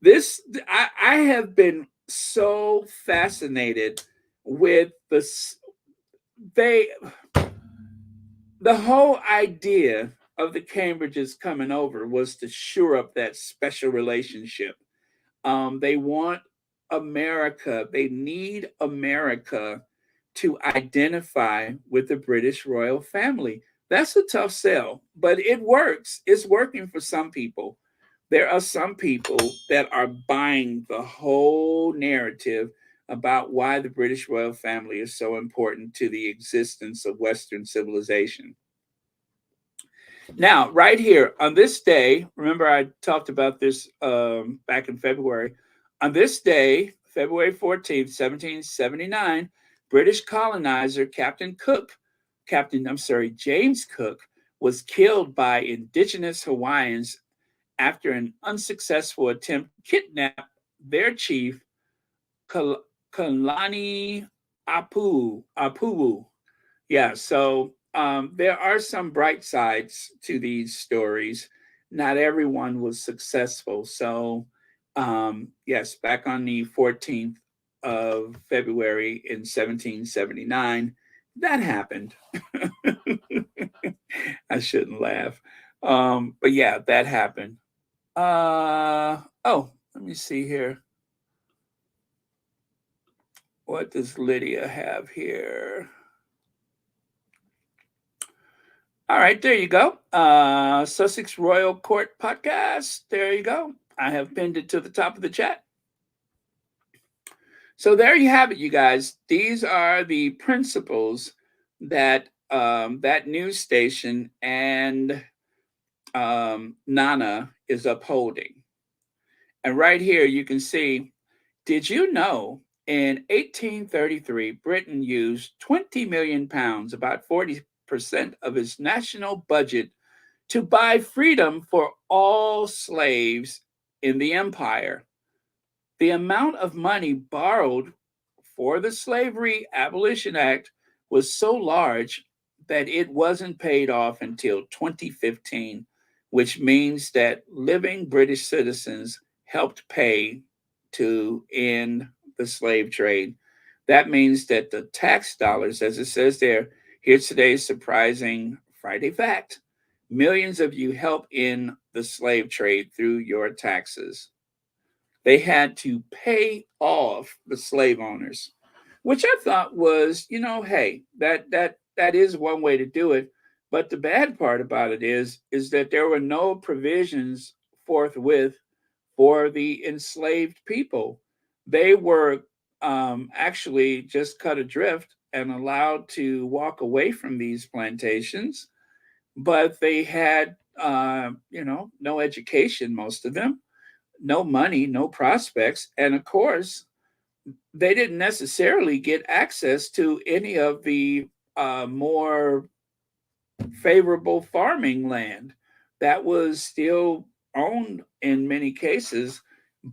I have been so fascinated with they the whole idea of the Cambridges coming over was to shore up that special relationship. They want America, they need America to identify with the British royal family. That's a tough sell, but it works. It's working for some people. There are some people that are buying the whole narrative about why the British royal family is so important to the existence of Western civilization. Now, right here on this day, remember I talked about this back in February. On this day, February 14th, 1779, British colonizer James Cook, was killed by indigenous Hawaiians after an unsuccessful attempt to kidnap their chief, Kalani Apuwu. Yeah, so there are some bright sides to these stories. Not everyone was successful. So, yes, back on the 14th of February in 1779, that happened. I shouldn't laugh. But yeah, that happened. Oh, let me see here. What does Lydia have here? All right, there you go. Sussex Royal Court podcast. There you go. I have pinned it to the top of the chat. So there you have it, you guys. These are the principles that that news station and Nana is upholding. And right here, you can see. Did you know in 1833, Britain used 20 million pounds, about 40% of its national budget, to buy freedom for all slaves in the empire? The amount of money borrowed for the Slavery Abolition Act was so large that it wasn't paid off until 2015, which means that living British citizens helped pay to end the slave trade. That means that the tax dollars, as it says there, here's today's surprising Friday fact: millions of you help in the slave trade through your taxes. They had to pay off the slave owners, which I thought was, hey, that is one way to do it. But the bad part about it is that there were no provisions forthwith for the enslaved people. They were actually just cut adrift and allowed to walk away from these plantations, but they had, no education, most of them, no money, no prospects, and of course, they didn't necessarily get access to any of the more favorable farming land that was still owned in many cases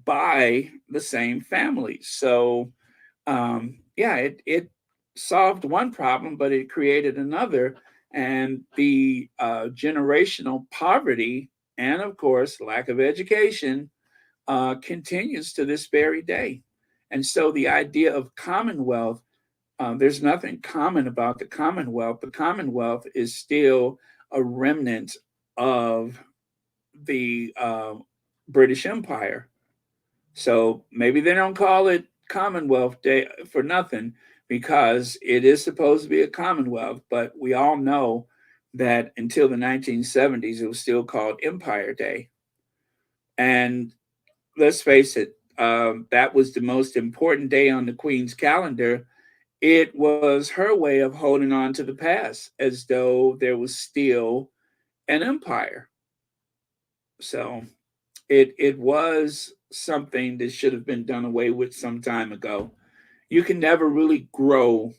by the same family. So, yeah, it solved one problem, but it created another. And the generational poverty and, of course, lack of education continues to this very day. And so the idea of Commonwealth, there's nothing common about the Commonwealth. The Commonwealth is still a remnant of the British Empire. So maybe they don't call it Commonwealth Day for nothing, because it is supposed to be a Commonwealth, but we all know that until the 1970s, it was still called Empire Day. And let's face it, that was the most important day on the Queen's calendar. It was her way of holding on to the past as though there was still an empire. So it was something that should have been done away with some time ago. You can never really grow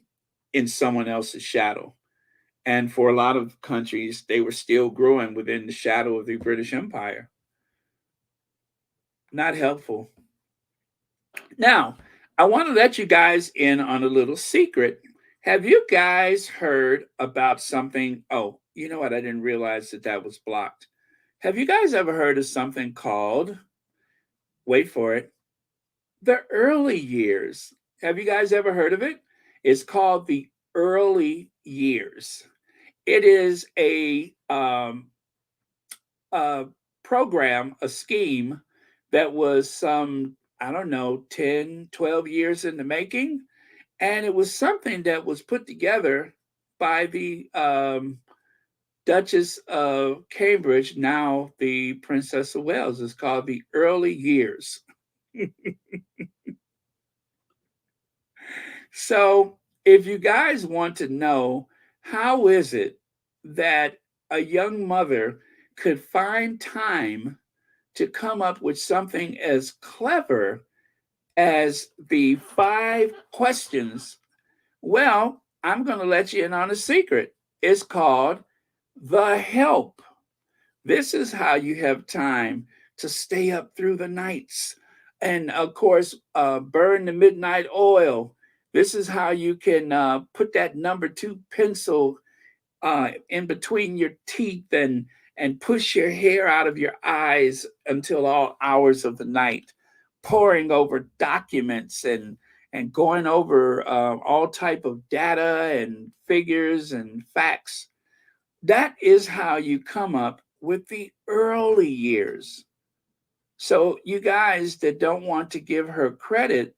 in someone else's shadow. And for a lot of countries, they were still growing within the shadow of the British Empire. Not helpful. Now, I want to let you guys in on a little secret. Have you guys heard about something? Oh, you know what? I didn't realize that was blocked. Have you guys ever heard of something called, wait for it, the early years? Have you guys ever heard of it? It's called the early years. It is a program, a scheme that was some, I don't know, 10, 12 years in the making. And it was something that was put together by the Duchess of Cambridge, now the Princess of Wales, is called the early years. So, if you guys want to know how is it that a young mother could find time to come up with something as clever as the 5 questions, well, I'm going to let you in on a secret. It's called the help. This is how you have time to stay up through the nights and, of course, burn the midnight oil. This is how you can put that number 2 pencil in between your teeth and push your hair out of your eyes until all hours of the night, poring over documents and going over all type of data and figures and facts. That is how you come up with the early years. So, you guys that don't want to give her credit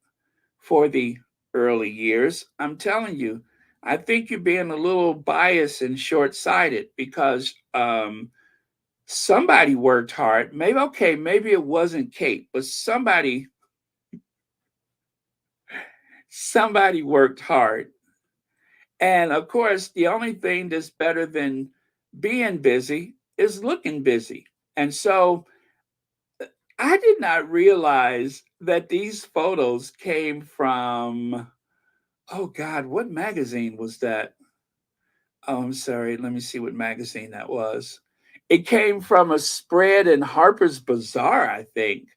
for the early years, I'm telling you, I think you're being a little biased and short sighted because somebody worked hard. Maybe, okay, maybe it wasn't Kate, but somebody worked hard. And of course, the only thing that's better than being busy is looking busy. And so I did not realize that these photos came from, oh God, what magazine was that? Oh, I'm sorry. Let me see what magazine that was. It came from a spread in Harper's Bazaar, I think.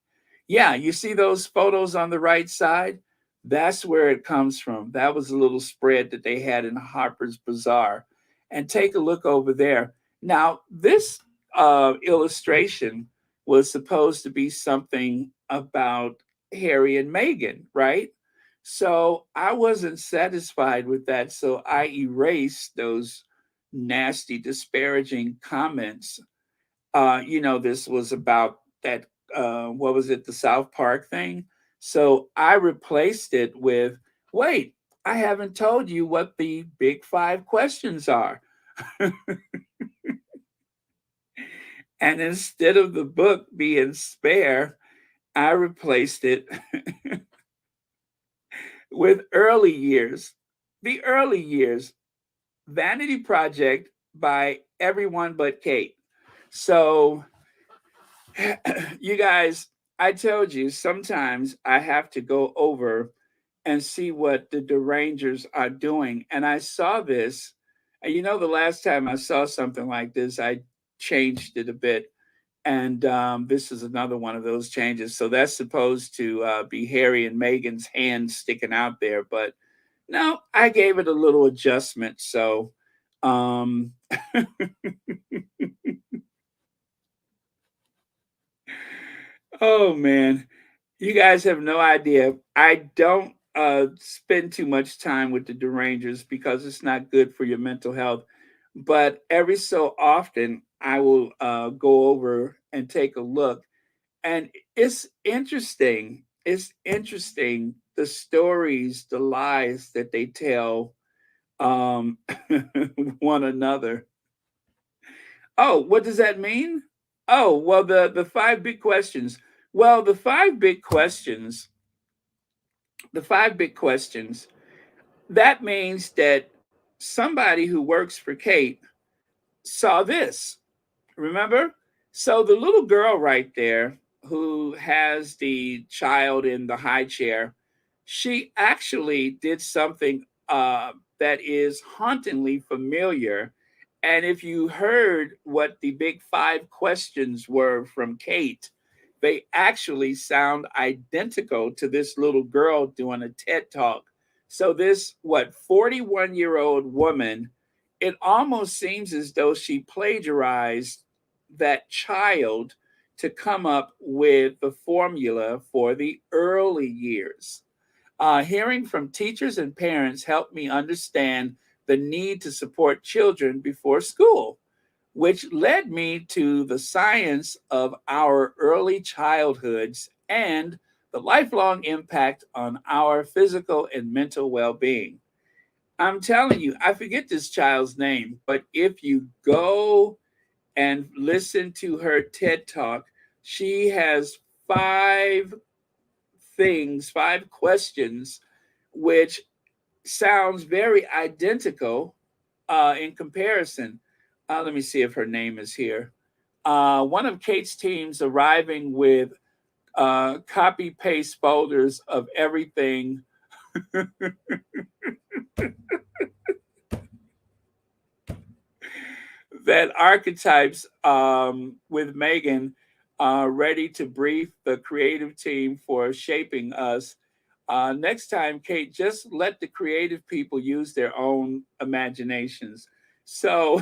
Yeah, you see those photos on the right side? That's where it comes from. That was a little spread that they had in Harper's Bazaar. And take a look over there. Now, this illustration was supposed to be something about Harry and Meghan, right? So I wasn't satisfied with that. So I erased those nasty, disparaging comments. This was about that, what was it, the South Park thing? So I replaced it with, wait, I haven't told you what the big 5 questions are. And instead of the book being spare, I replaced it with early years. The early years, Vanity Project by everyone but Kate. So, you guys, I told you sometimes I have to go over and see what the derangers are doing. And I saw this. And the last time I saw something like this, I changed it a bit. And this is another one of those changes. So that's supposed to be Harry and Meghan's hand sticking out there. But no, I gave it a little adjustment. So, um, oh man, you guys have no idea. I don't spend too much time with the derangers because it's not good for your mental health. But every so often, I will go over and take a look. And it's interesting. It's interesting the stories, the lies that they tell um, one another. Oh, what does that mean? Oh, well, the 5 big questions. Well, the 5 big questions, that means that somebody who works for Kate saw this. Remember? So the little girl right there who has the child in the high chair, she actually did something that is hauntingly familiar. And if you heard what the big 5 questions were from Kate, they actually sound identical to this little girl doing a TED talk. So this, what, 41-year-old woman, it almost seems as though she plagiarized that child to come up with the formula for the early years. Hearing from teachers and parents helped me understand the need to support children before school, which led me to the science of our early childhoods and the lifelong impact on our physical and mental well being. I'm telling you, I forget this child's name, but if you go and listen to her TED talk, she has five things, five questions, which sounds very identical in comparison. Let me see if her name is here. One of Kate's teams arriving with copy paste folders of everything that archetypes with Meghan, ready to brief the creative team for shaping us. Next time, Kate, just let the creative people use their own imaginations. So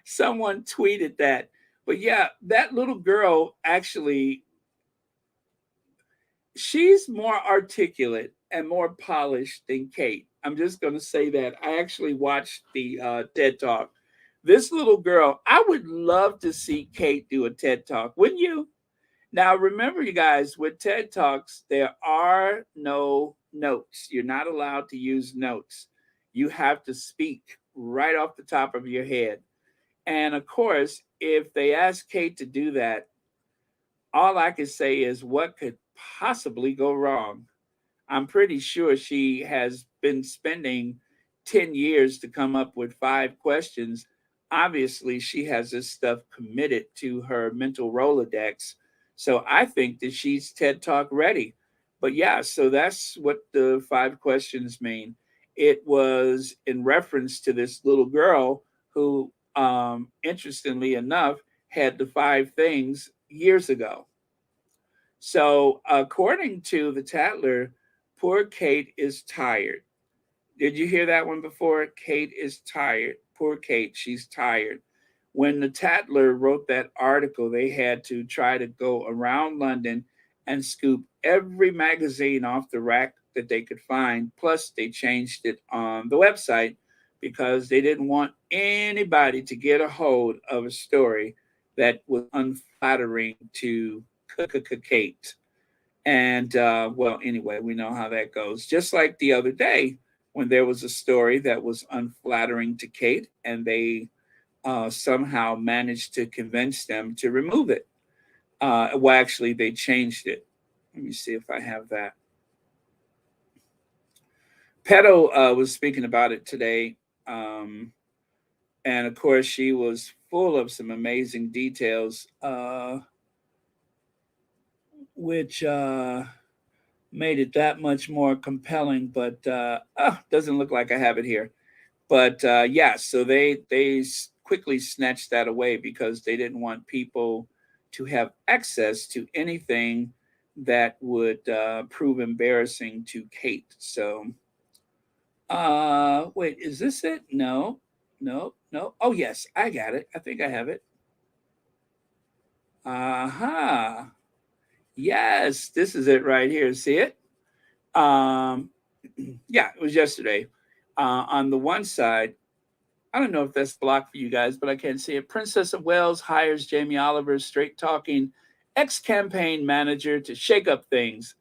someone tweeted that. But yeah, that little girl actually, she's more articulate and more polished than Kate. I'm just going to say that. I actually watched the TED Talk. This little girl, I would love to see Kate do a TED Talk, wouldn't you? Now, remember, you guys, with TED Talks, there are no notes. You're not allowed to use notes. You have to speak right off the top of your head. And of course, if they ask Kate to do that, all I can say is what could possibly go wrong? I'm pretty sure she has been spending 10 years to come up with five questions. Obviously, she has this stuff committed to her mental Rolodex. So I think that she's TED Talk ready. But yeah, so that's what the five questions mean. It was in reference to this little girl who, interestingly enough, had the five things years ago. So, according to the Tatler, poor Kate is tired. Did you hear that one before? Kate is tired. Poor Kate, she's tired. When the Tatler wrote that article, they had to try to go around London and scoop every magazine off the rack that they could find. Plus, they changed it on the website because they didn't want anybody to get a hold of a story that was unflattering to Kate. And well, anyway, we know how that goes. Just like the other day when there was a story that was unflattering to Kate, and they somehow managed to convince them to remove it. Well, actually, they changed it. Let me see if I have that. Pedo was speaking about it today. And of course, she was full of some amazing details, which made it that much more compelling. But doesn't look like I have it here. But yeah, so they quickly snatched that away because they didn't want people to have access to anything that would prove embarrassing to Kate. So, wait, is this it? No, no, no. Oh yes, I got it. I think I have it. Aha. Yes, this is it right here. See it? Um, yeah, it was yesterday. On the one side, I don't know if that's blocked for you guys, but I can't see it. Princess of Wales hires Jamie Oliver's straight talking ex campaign manager to shake up things,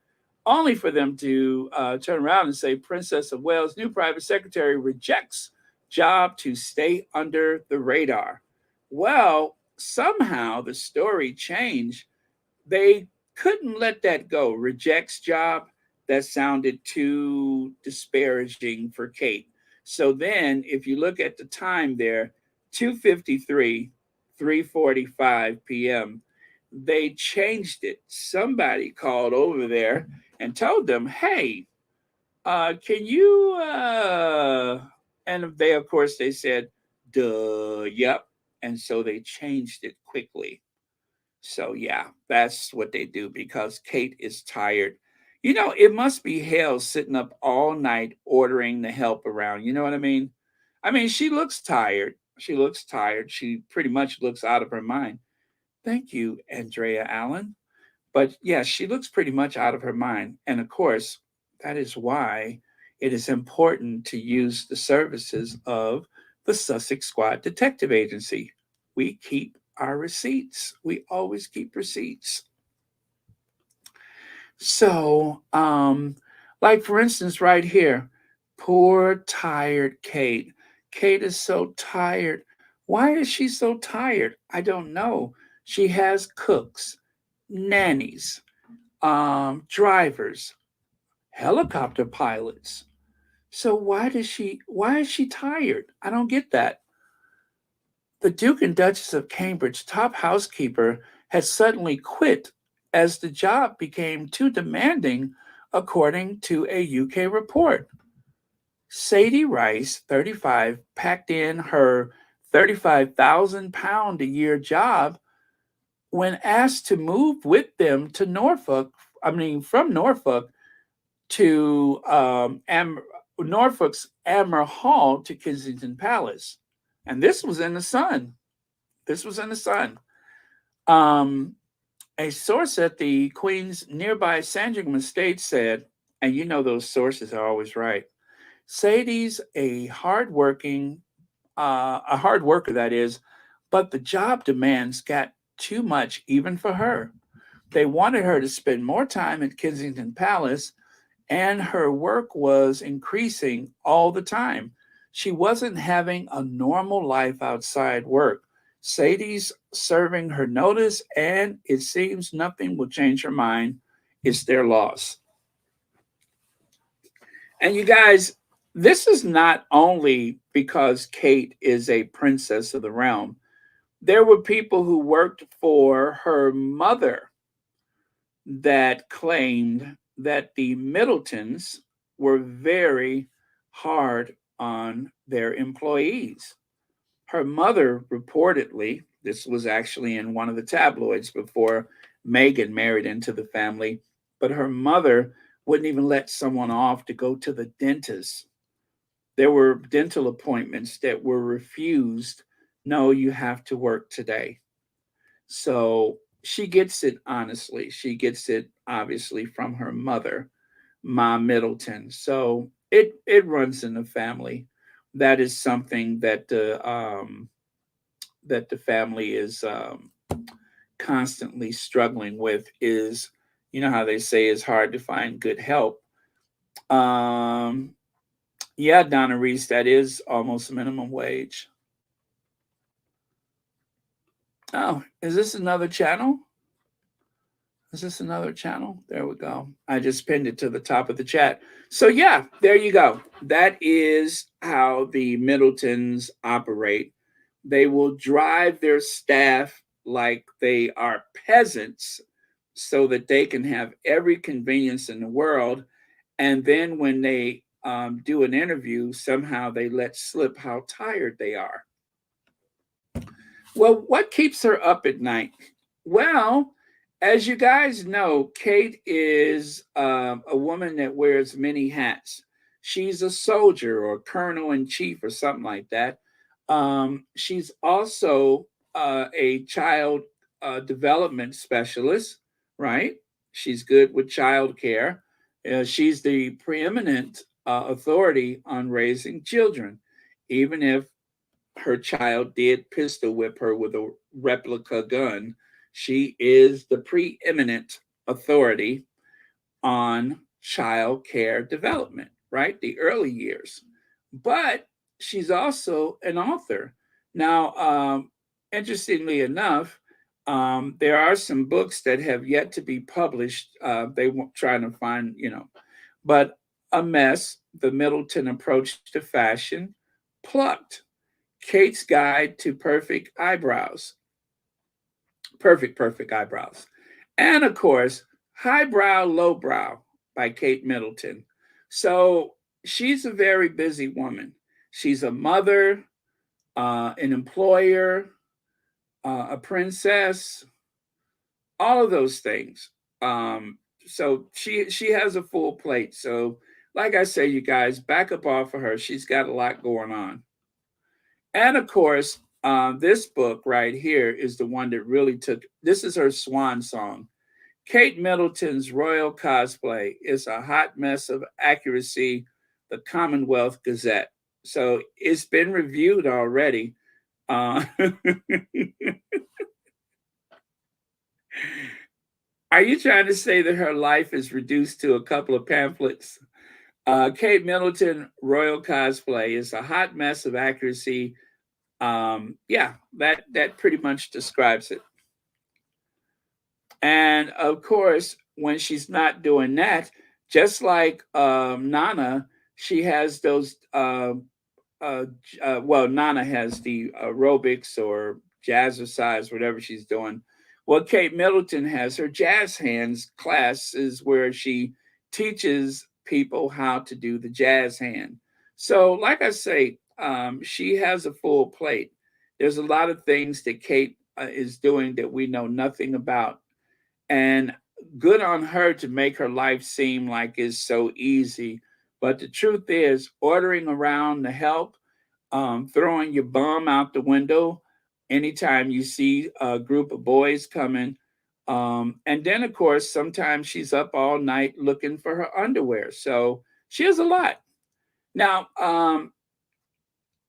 only for them to turn around and say Princess of Wales' new private secretary rejects job to stay under the radar. Well, somehow the story changed. They couldn't let that go. Rejects job, that sounded too disparaging for Kate. So then if you look at the time there, 2:53, 3:45 p.m., they changed it. Somebody called over there and told them, hey, can you and they of course they said, duh, yep. And so they changed it quickly. So yeah, that's what they do because Kate is tired. You know, it must be hell sitting up all night ordering the help around. You know what I mean? I mean, she looks tired. She looks tired. She pretty much looks out of her mind. Thank you, Andrea Allen. But yeah, she looks pretty much out of her mind. And of course, that is why it is important to use the services of the Sussex Squad Detective Agency. We keep our receipts. We always keep receipts. So, like for instance, right here, Poor, tired Kate. Kate is so tired. Why is she so tired? I don't know. She has cooks, nannies, drivers, helicopter pilots. So why is she tired? I don't get that. The Duke and Duchess of Cambridge top housekeeper had suddenly quit as the job became too demanding, according to a UK report. Sadie Rice, 35, packed in her £35,000 a year job when asked to move with them to Norfolk. I mean, from Norfolk to Norfolk's Admiral Hall to Kensington Palace. And this was in the Sun. This was in the Sun. A source at the Queen's nearby Sandringham estate said, and you know those sources are always right. Sadie's a hard worker, that is, but the job demands got too much even for her. They wanted her to spend more time at Kensington Palace, and her work was increasing all the time. She wasn't having a normal life outside work. Sadie's serving her notice, and it seems nothing will change her mind. It's their loss. And you guys, this is not only because Kate is a princess of the realm. There were people who worked for her mother that claimed that the Middletons were very hard on their employees. Her mother reportedly, this was actually in one of the tabloids before Meghan married into the family, but her mother wouldn't even let someone off to go to the dentist. There were dental appointments that were refused. No, you have to work today. So she gets it honestly. She gets it obviously from her mother, Ma Middleton. So it runs in the family. That is something that the family is constantly struggling with. Is, you know how they say it's hard to find good help. Um, yeah, Donna Reese, that is almost minimum wage. Oh, is this another channel? Is this another channel? There we go. I just pinned it to the top of the chat. So yeah, there you go. That is how the Middletons operate. They will drive their staff like they are peasants so that they can have every convenience in the world. And then when they do an interview, somehow they let slip how tired they are. Well, what keeps her up at night? Well, as you guys know, Kate is a woman that wears many hats. She's a soldier or colonel in chief or something like that. She's also a child development specialist, right? She's good with child care. She's the preeminent authority on raising children, even if her child did pistol whip her with a replica gun. She is the preeminent authority on child care development, right? The early years. But she's also an author. Now, interestingly enough, there are some books that have yet to be published. They were trying to find, but A Mess, The Middleton Approach to Fashion, Plucked, Kate's Guide to Perfect Eyebrows, Perfect Eyebrows. And of course, Highbrow, Lowbrow by Kate Middleton. So she's a very busy woman. She's a mother, an employer, a princess, all of those things. So she has a full plate. So, like I say, you guys, back up off of her. She's got a lot going on. And of course, this book right here is the one that really took. This is her swan song. Kate Middleton's Royal Cosplay is a hot mess of accuracy. The Commonwealth Gazette. So it's been reviewed already. Are you trying to say that her life is reduced to a couple of pamphlets? Kate Middleton royal cosplay is a hot mess of accuracy. Yeah, that pretty much describes it. And of course, when she's not doing that, just like Nana, she has those. Well, Nana has the aerobics or jazzercise, whatever she's doing. Well, Kate Middleton has her jazz hands classes where she teaches people how to do the jazz hand. So, like I say, she has a full plate. There's a lot of things that Kate is doing that we know nothing about, and good on her to make her life seem like it's so easy. But the truth is, ordering around to help, throwing your bum out the window anytime you see a group of boys coming. And then, of course, sometimes she's up all night looking for her underwear. So she has a lot. Now,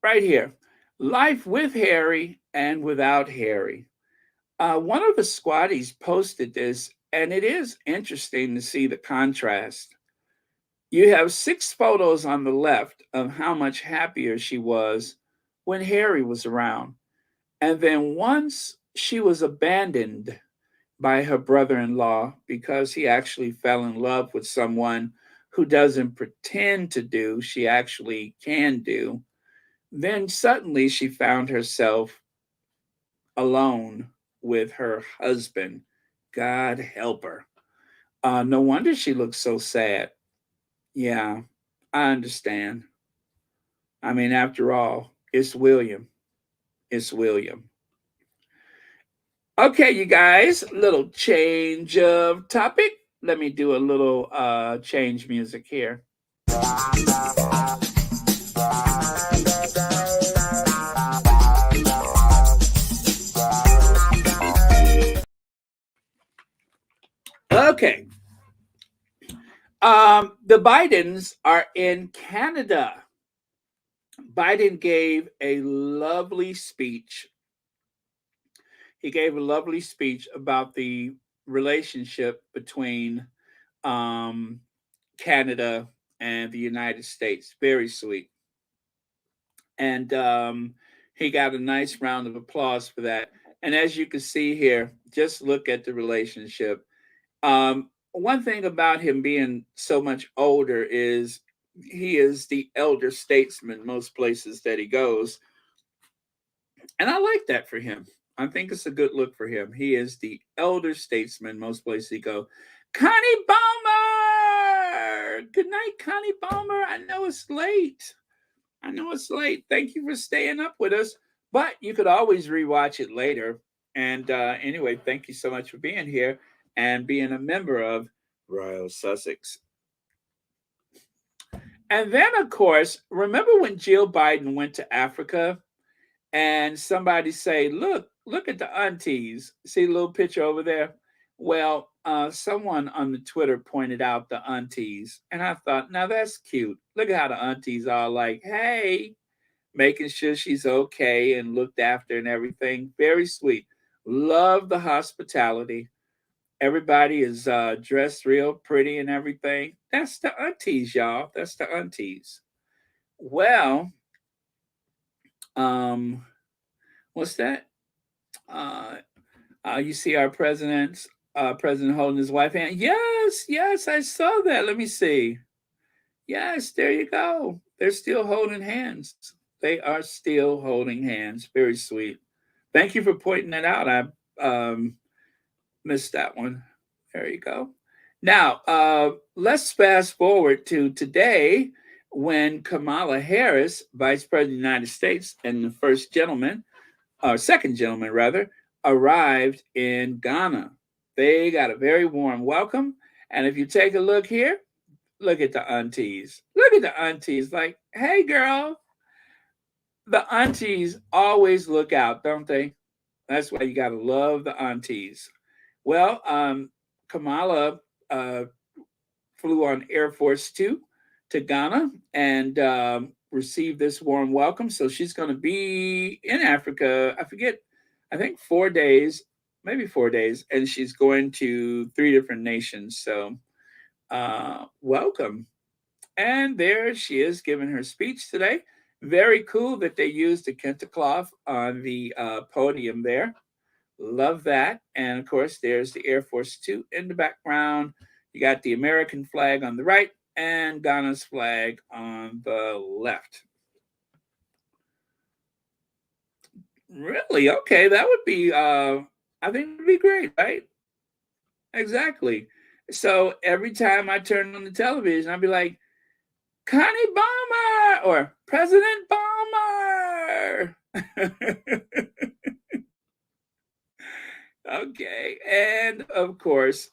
right here, life with Harry and without Harry. One of the squatties posted this, and it is interesting to see the contrast. You have 6 photos on the left of how much happier she was when Harry was around. And then once she was abandoned by her brother in law because he actually fell in love with someone who doesn't pretend to do, she actually can do. Then suddenly she found herself alone with her husband. God help her. No wonder she looks so sad. Yeah, I understand. I mean, after all, it's William. It's William. Okay, you guys, little change of topic. Let me do a little change music here. Okay. The Bidens are in Canada. Biden gave a lovely speech. He gave a lovely speech about the relationship between um, Canada and the United States. Very sweet. And he got a nice round of applause for that. And as you can see here, just look at the relationship. One thing about him being so much older is he is the elder statesman most places that he goes. And I like that for him. I think it's a good look for him. He is the elder statesman most places he go. Connie Balmer! Good night, Connie Balmer. I know it's late. I know it's late. Thank you for staying up with us. But you could always rewatch it later. And anyway, thank you so much for being here and being a member of Royal Sussex. And then, of course, remember when Jill Biden went to Africa and somebody say, look at the aunties. See the little picture over there? Well, someone on the Twitter pointed out the aunties. And I thought, now that's cute. Look at how the aunties are like, hey, making sure she's okay and looked after and everything. Very sweet. Love the hospitality. Everybody is dressed real pretty and everything. That's the aunties, y'all. That's the aunties. Well, um, what's that? Uh, you see our president holding his wife hand. Yes, yes, I saw that. Let me see. Yes, there you go. They're still holding hands. They are still holding hands. Very sweet. Thank you for pointing that out. I missed that one. There you go. Now, let's fast forward to today when Kamala Harris, Vice President of the United States, and the first gentleman, or second gentleman rather, arrived in Ghana. They got a very warm welcome. And if you take a look here, look at the aunties. Look at the aunties like, hey, girl. The aunties always look out, don't they? That's why you got to love the aunties. Well, Kamala flew on Air Force Two to Ghana and received this warm welcome. So she's going to be in Africa. I forget, I think 4 days, maybe 4 days, and she's going to 3 different nations. So welcome. And there she is giving her speech today. Very cool that they used the kente cloth on the podium there. Love that. And of course, there's the Air Force Two in the background. You got the American flag on the right and Ghana's flag on the left. Really? Okay, that would be I think it would be great, right? Exactly. So every time I turn on the television, I'd be like, Connie Balmer or President Balmer. Okay. And of course,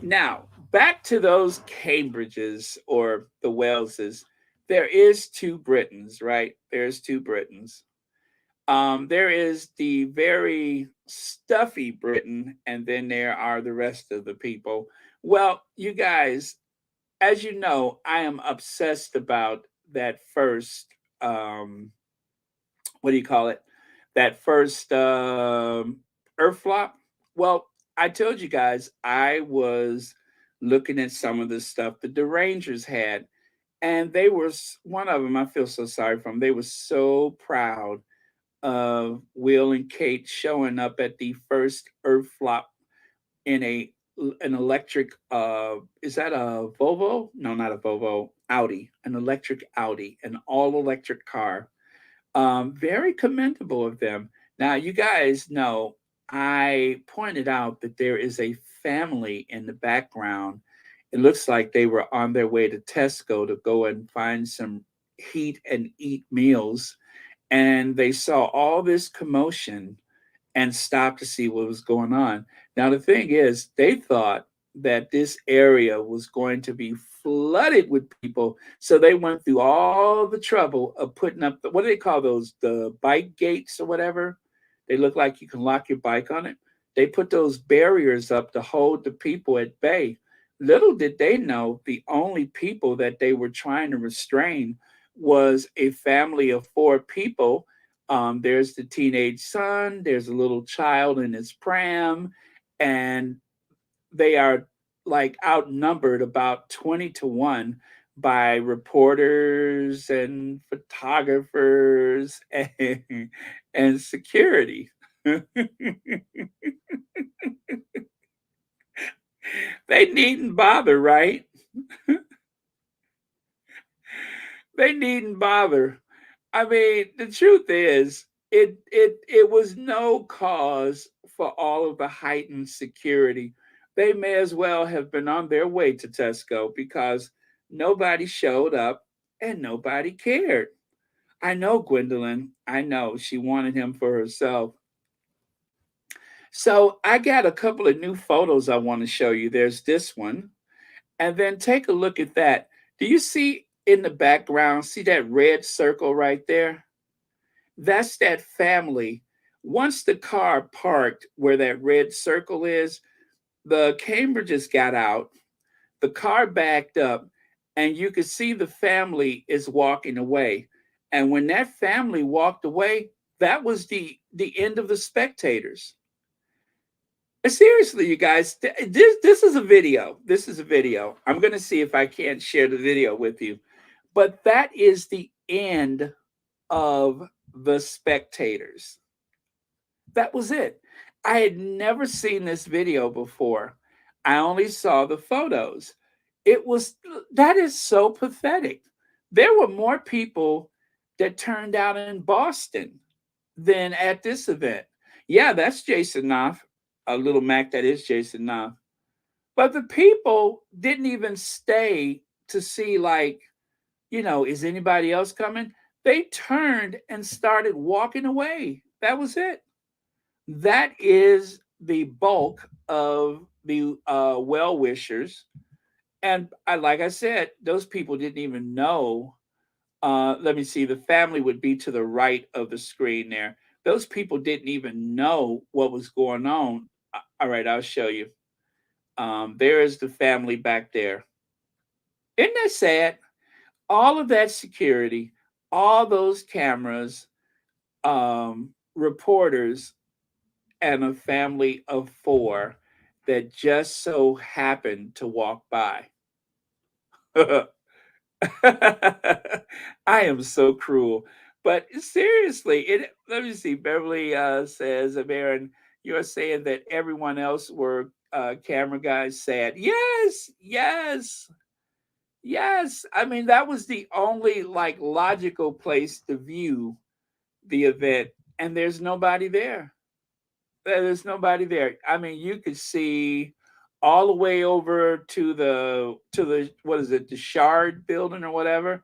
now back to those Cambridges or the Waleses. There is two Britons, right? There's two Britons. There is the very stuffy Britain, and then there are the rest of the people. Well, you guys, as you know, I am obsessed about that first, what do you call it? That first Earth flop. Well, I told you guys I was looking at some of the stuff that the Rangers had, and they were one of them. I feel so sorry for them. They were so proud of Will and Kate showing up at the first Earth flop in an electric is that a Volvo? No, not a Volvo. Audi, an electric Audi, an all electric car. Very commendable of them. Now, you guys know I pointed out that there is a family in the background. It looks like they were on their way to Tesco to go and find some heat and eat meals, and they saw all this commotion and stopped to see what was going on. Now, the thing is, they thought that this area was going to be flooded with people. So they went through all the trouble of putting up what do they call those? The bike gates or whatever. They look like you can lock your bike on it. They put those barriers up to hold the people at bay. Little did they know the only people that they were trying to restrain was a family of four people. There's the teenage son, there's a little child in his pram, and they are like outnumbered about 20 to 1 by reporters and photographers and security. They needn't bother, right? They needn't bother. I mean, the truth is, it was no cause for all of the heightened security. They may as well have been on their way to Tesco because nobody showed up and nobody cared. I know Gwendolyn. I know she wanted him for herself. So I got a couple of new photos I want to show you. There's this one, and then take a look at that. Do you see in the background? See that red circle right there? That's that family. Once the car parked where that red circle is, the Cambridges got out, the car backed up, and you could see the family is walking away. And when that family walked away, that was the end of the spectators. Seriously, you guys, this is a video. This is a video. I'm going to see if I can't share the video with you. But that is the end of the spectators. That was it. I had never seen this video before. I only saw the photos. It was that is so pathetic. There were more people that turned out in Boston than at this event. Yeah, that's Jason Knopf, a little Mac that is Jason Knopf. But the people didn't even stay to see, like, is anybody else coming? They turned and started walking away. That was it. That is the bulk of the well wishers. And like I said, those people didn't even know. Let me see, the family would be to the right of the screen there. Those people didn't even know what was going on. All right, I'll show you. There is the family back there. Isn't that sad? All of that security, all those cameras, reporters, and a family of four that just so happened to walk by. I am so cruel. But seriously, let me see. Beverly says, Baron, you're saying that everyone else were camera guys sad. Yes, yes, yes. I mean, that was the only like logical place to view the event, and there's nobody there. There's nobody there. I mean, you could see all the way over to the what is it, the Shard building or whatever.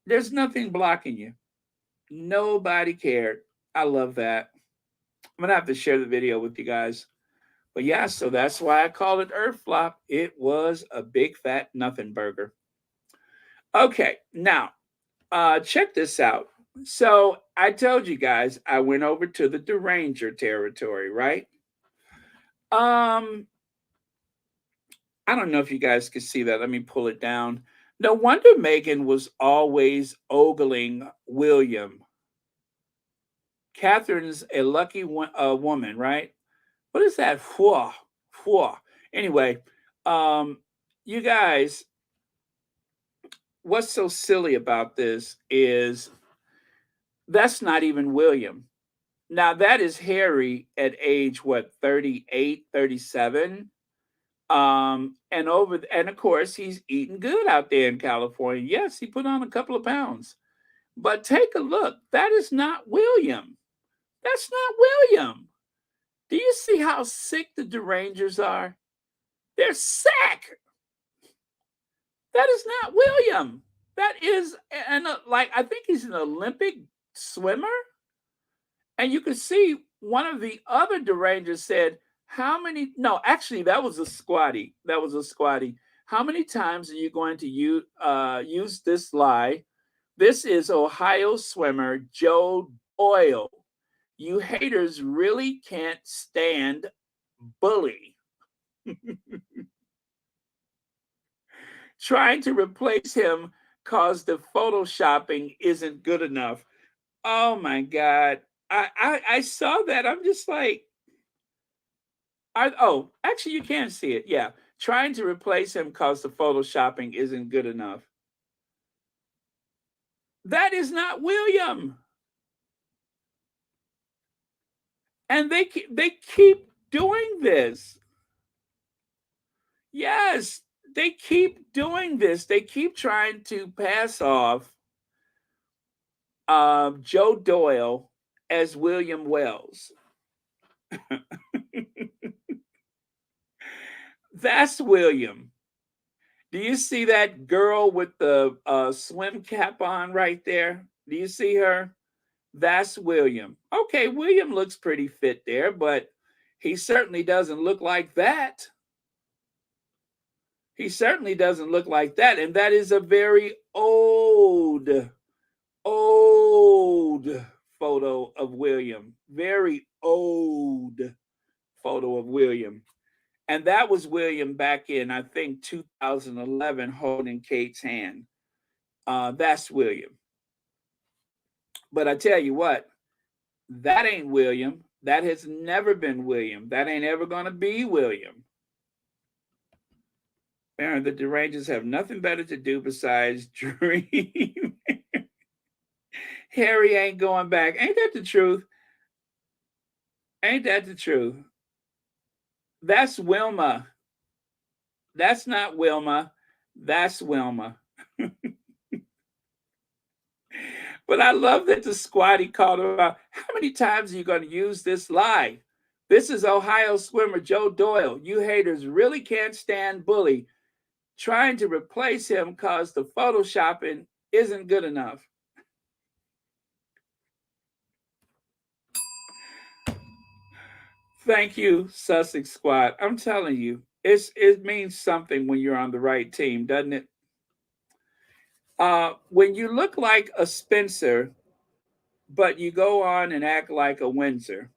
There's nothing blocking you. Nobody cared. I love that. I'm gonna have to share the video with you guys. But yeah, so that's why I call it Earth Flop. It was a big fat nothing burger. Okay, now check this out. So I told you guys I went over to the Deranger territory, right? Um, I don't know if you guys can see that. Let me pull it down. No wonder Meghan was always ogling William. Catherine's a lucky woman, right? What is that? Whoa, whoa. Anyway, um, you guys, what's so silly about this is that's not even William. Now, that is Harry at age, what, 38, 37. And of course, he's eating good out there in California. Yes, he put on a couple of pounds. But take a look. That is not William. That's not William. Do you see how sick the Derangers are? They're sick. That is not William. That is, and like, I think he's an Olympic swimmer. And you could see one of the other derangers said, how many? No, actually, that was a squatty. That was a squatty. How many times are you going to use this lie? This is Ohio swimmer Joe Doyle. You haters really can't stand bully. Trying to replace him cause the photoshopping isn't good enough. Oh my God. I saw that. I'm just like, oh, actually, you can see it. Yeah. Trying to replace him because the photoshopping isn't good enough. That is not William. And they keep doing this. Yes, they keep doing this. They keep trying to pass off Joe Doyle as William Wells. That's William. Do you see that girl with the swim cap on right there? Do you see her? That's William. Okay, William looks pretty fit there, but he certainly doesn't look like that. He certainly doesn't look like that. And that is a very old photo of William. Very old photo of William. And that was William back in, I think, 2011, holding Kate's hand. That's William. But I tell you what, that ain't William. That has never been William. That ain't ever going to be William. Aaron, the derangers have nothing better to do besides dream. Harry ain't going back. Ain't that the truth? Ain't that the truth? That's Wilma. That's not Wilma. That's Wilma. But I love that the squatty called her out. How many times are you going to use this lie? This is Ohio swimmer Joe Doyle. You haters really can't stand bully. Trying to replace him because the photoshopping isn't good enough. Thank you, Sussex Squad. I'm telling you, it means something when you're on the right team, doesn't it? When you look like a Spencer, but you go on and act like a Windsor.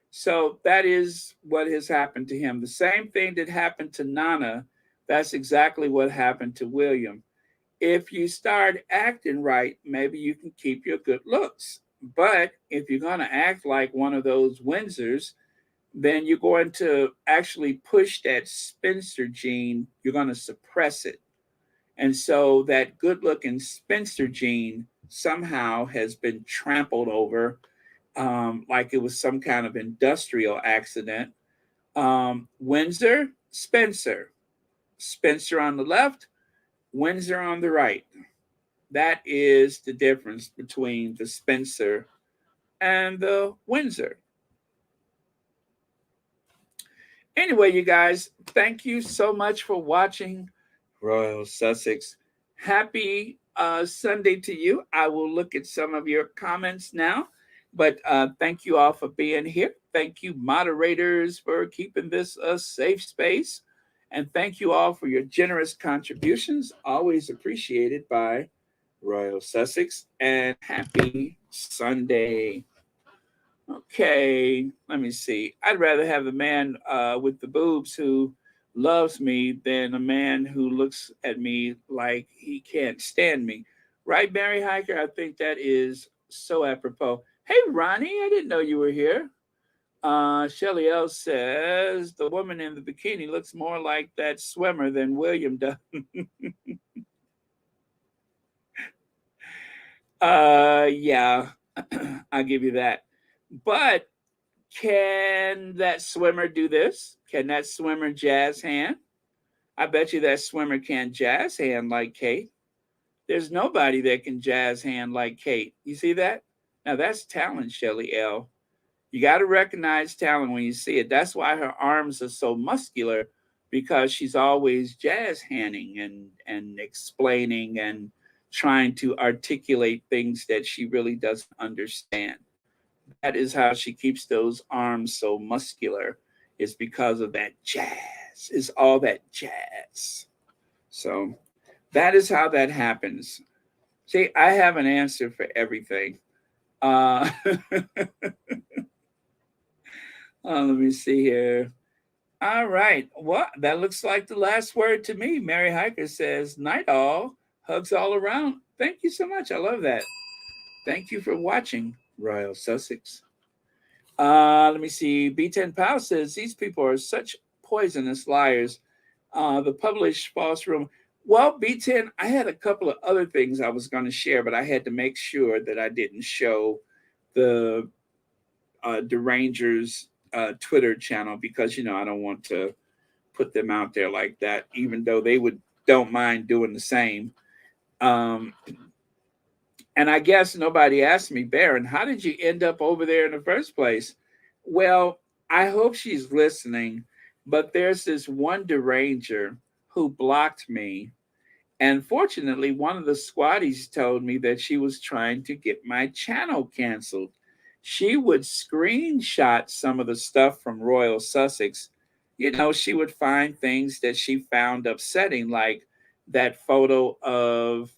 So that is what has happened to him. The same thing that happened to Nana, that's exactly what happened to William. If you start acting right, maybe you can keep your good looks. But if you're going to act like one of those Windsors, then you're going to actually push that Spencer gene. You're going to suppress it. And so that good looking spinster gene somehow has been trampled over, like it was some kind of industrial accident. Windsor, Spencer. Spencer on the left, Windsor on the right. That is the difference between the Spencer and the Windsor. Anyway, you guys, thank you so much for watching Royal Sussex. Happy Sunday to you. I will look at some of your comments now, but thank you all for being here. Thank you, moderators, for keeping this a safe space. And thank you all for your generous contributions. Always appreciated by Royal Sussex. And happy Sunday. Okay, let me see. I'd rather have a man with the boobs who loves me than a man who looks at me like he can't stand me. Right, Mary Hiker? I think that is so apropos. Hey, Ronnie, I didn't know you were here. Shelly L says the woman in the bikini looks more like that swimmer than William does. Yeah, I'll give you that. But can that swimmer do this? Can that swimmer jazz hand? I bet you that swimmer can't jazz hand like Kate. There's nobody that can jazz hand like Kate. You see that? Now that's talent, Shelly L. You got to recognize talent when you see it. That's why her arms are so muscular, because she's always jazz handing and explaining and trying to articulate things that she really doesn't understand. That is how she keeps those arms so muscular, is because of that jazz, is all that jazz. So that is how that happens. See, I have an answer for everything. Let me see here. All right. Well, that looks like the last word to me. Mary Hiker says, night all, hugs all around. Thank you so much. I love that. Thank you for watching, Royal Sussex. Let me see. B10 Powell says, these people are such poisonous liars. The published false rumor. Well, B10, I had a couple of other things I was going to share, but I had to make sure that I didn't show the Derangers Twitter channel, because, you know, I don't want to put them out there like that, even though they don't mind doing the same. And I guess nobody asked me, Baron, how did you end up over there in the first place? Well, I hope she's listening, but there's this one deranger who blocked me. And fortunately, one of the squatties told me that she was trying to get my channel canceled. She would screenshot some of the stuff from Royal Sussex. You know, she would find things that she found upsetting, like that photo of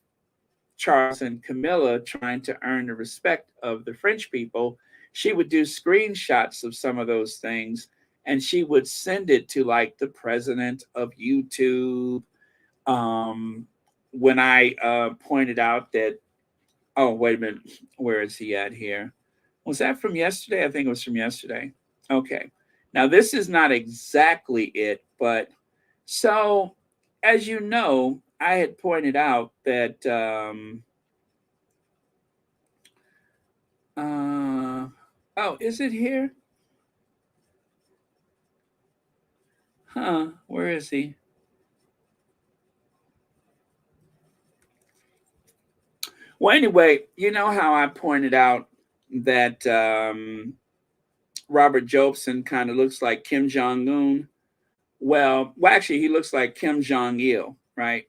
Charles and Camilla trying to earn the respect of the French people. She would do screenshots of some of those things, and she would send it to like the president of YouTube. When I pointed out that, oh, wait a minute, where is he at here? Was that from yesterday? I think it was from yesterday. Okay. Now, this is not exactly it, but so as you know, I had pointed out that oh, is it here? Huh, where is he? Well, anyway, you know how I pointed out that Robert Jobson kind of looks like Kim Jong-un? Well, actually, he looks like Kim Jong-il, right?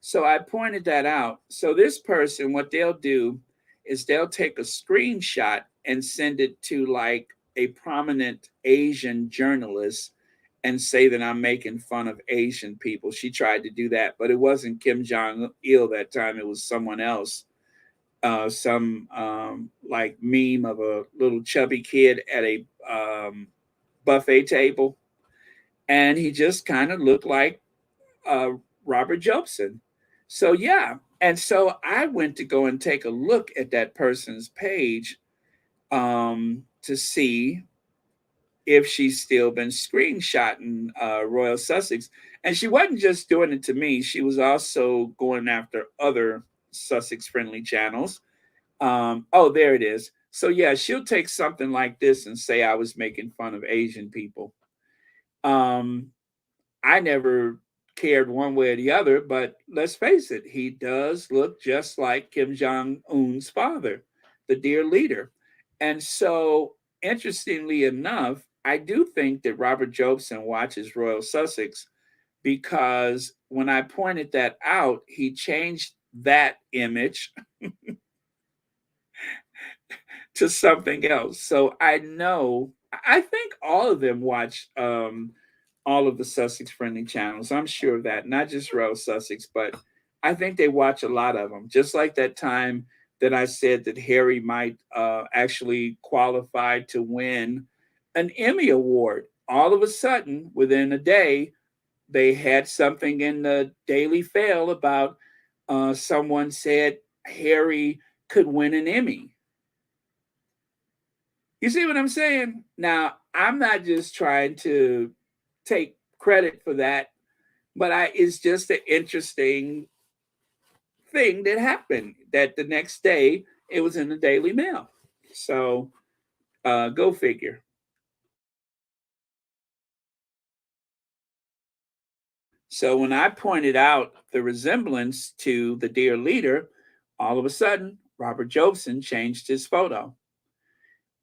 So I pointed that out. So this person, what they'll do is they'll take a screenshot and send it to like a prominent Asian journalist and say that I'm making fun of Asian people. She tried to do that, but it wasn't Kim Jong-il that time. It was someone else. Some like meme of a little chubby kid at a buffet table, and he just kind of looked like Robert Jobson. So yeah, and so I went to go and take a look at that person's page to see if she's still been screenshotting Royal Sussex. And she wasn't just doing it to me, she was also going after other Sussex friendly channels. Oh, there it is. So, yeah, she'll take something like this and say I was making fun of Asian people. Um, I never cared one way or the other, but let's face it, he does look just like Kim Jong Un's father, the dear leader. And so, interestingly enough, I do think that Robert Jobson watches Royal Sussex because when I pointed that out, he changed that image to something else. So I know, I think all of them watch all of the Sussex friendly channels. I'm sure of that, not just Royal Sussex, but I think they watch a lot of them. Just like that time that I said that Harry might actually qualify to win an Emmy Award. All of a sudden, within a day, they had something in the Daily Fail about someone said Harry could win an Emmy. You see what I'm saying? Now, I'm not just trying to take credit for that, but it's just an interesting thing that happened that the next day it was in the Daily Mail. So go figure. So when I pointed out the resemblance to the dear leader, all of a sudden Robert Jobson changed his photo.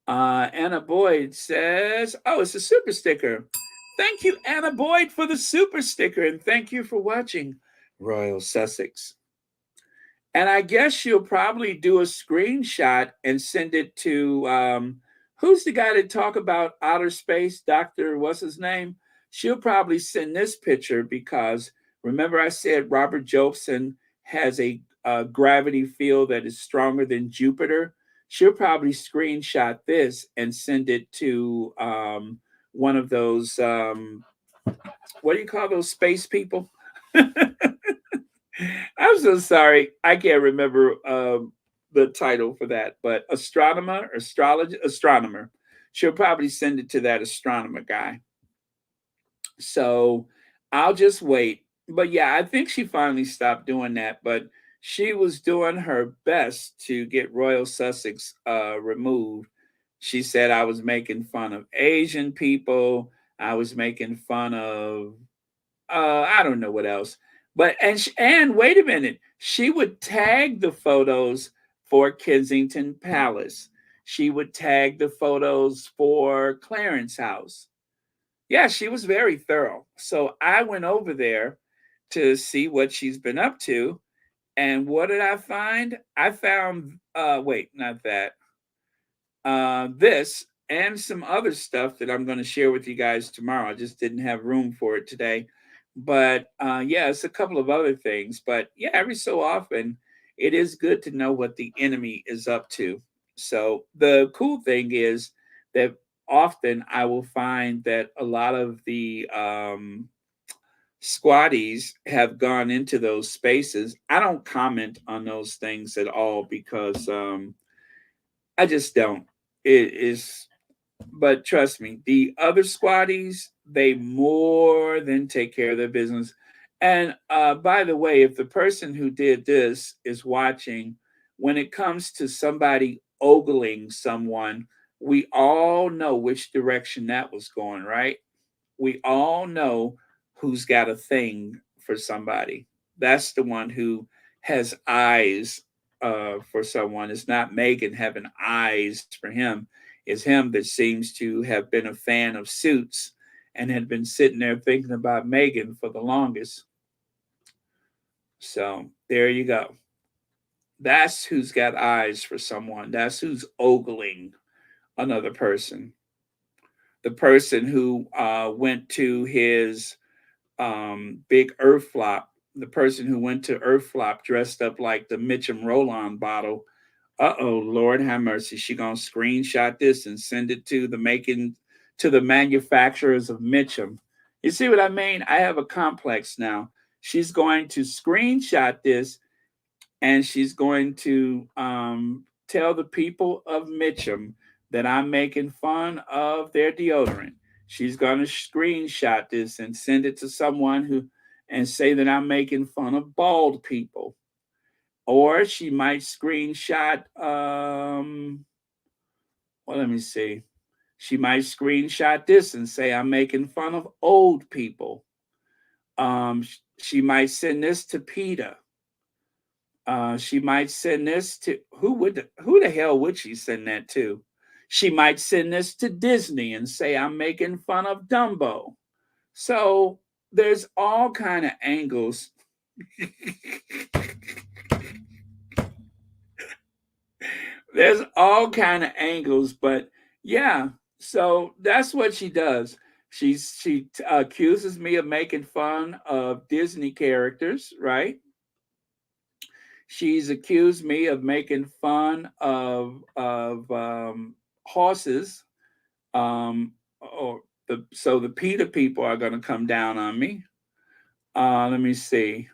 Anna Boyd says, "Oh, it's a super sticker. Thank you, Anna Boyd, for the super sticker, and thank you for watching Royal Sussex." And I guess she'll probably do a screenshot and send it to who's the guy that talk about outer space? Doctor, what's his name? She'll probably send this picture because remember I said Robert Jobson has a gravity field that is stronger than Jupiter. She'll probably screenshot this and send it to one of those what do you call those space people? I'm so sorry. I can't remember the title for that, but astronomer, astrologer, astronomer. She'll probably send it to that astronomer guy. So I'll just wait. But yeah, I think she finally stopped doing that. But she was doing her best to get Royal Sussex removed. She said I was making fun of Asian people. I was making fun of I don't know what else. But and wait a minute, she would tag the photos for Kensington Palace. She would tag the photos for Clarence House. Yeah, she was very thorough. So I went over there to see what she's been up to. And what did I find? I found wait, not that this and some other stuff that I'm going to share with you guys tomorrow. I just didn't have room for it today. But yeah, it's a couple of other things. But yeah, every so often, it is good to know what the enemy is up to. So the cool thing is that often I will find that a lot of the squatties have gone into those spaces. I don't comment on those things at all because I just don't. It is, but trust me, the other squatties, they more than take care of their business. And by the way, if the person who did this is watching, when it comes to somebody ogling someone, we all know which direction that was going, right? We all know who's got a thing for somebody. That's the one who has eyes for someone. It's not Meghan having eyes for him. It's him that seems to have been a fan of Suits and had been sitting there thinking about Meghan for the longest. So there you go. That's who's got eyes for someone. That's who's ogling another person. The person who went to his big Earth flop, the person who went to Earth flop dressed up like the Mitchum roll-on bottle. Uh-oh, Lord have mercy. She gonna screenshot this and send it to the manufacturers of Mitchum. You see what I mean? I have a complex now. She's going to screenshot this and she's going to tell the people of Mitchum that I'm making fun of their deodorant. She's going to screenshot this and send it to someone who and say that I'm making fun of bald people. Or she might screenshot well, let me see. She might screenshot this and say I'm making fun of old people. She might send this to Peter. She might send this to who the hell would she send that to? She might send this to Disney and say I'm making fun of Dumbo. So there's all kind of angles. There's all kind of angles, but yeah. So that's what she does. She accuses me of making fun of Disney characters, right? She's accused me of making fun of horses. Or so the PETA people are going to come down on me. Let me see.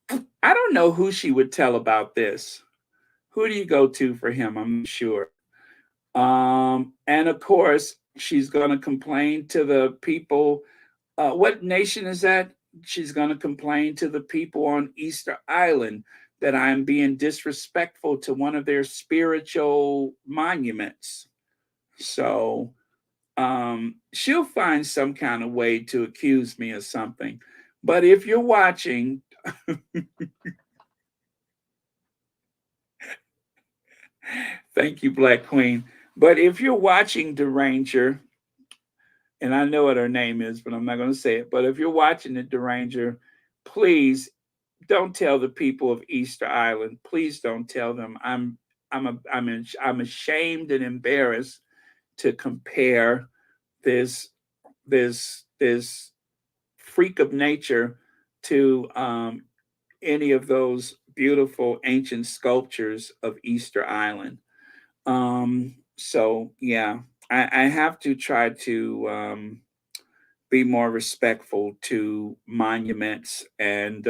I don't know who she would tell about this. Who do you go to for him? I'm not sure. And of course, she's going to complain to the people. What nation is that? She's going to complain to the people on Easter Island that I'm being disrespectful to one of their spiritual monuments. So she'll find some kind of way to accuse me of something. But if you're watching, thank you, Black Queen. But if you're watching Deranger, and I know what her name is, but I'm not going to say it. But if you're watching the Deranger, please don't tell the people of Easter Island. Please don't tell them. I'm ashamed and embarrassed to compare this this freak of nature to any of those beautiful ancient sculptures of Easter Island. So yeah, I have to try to be more respectful to monuments and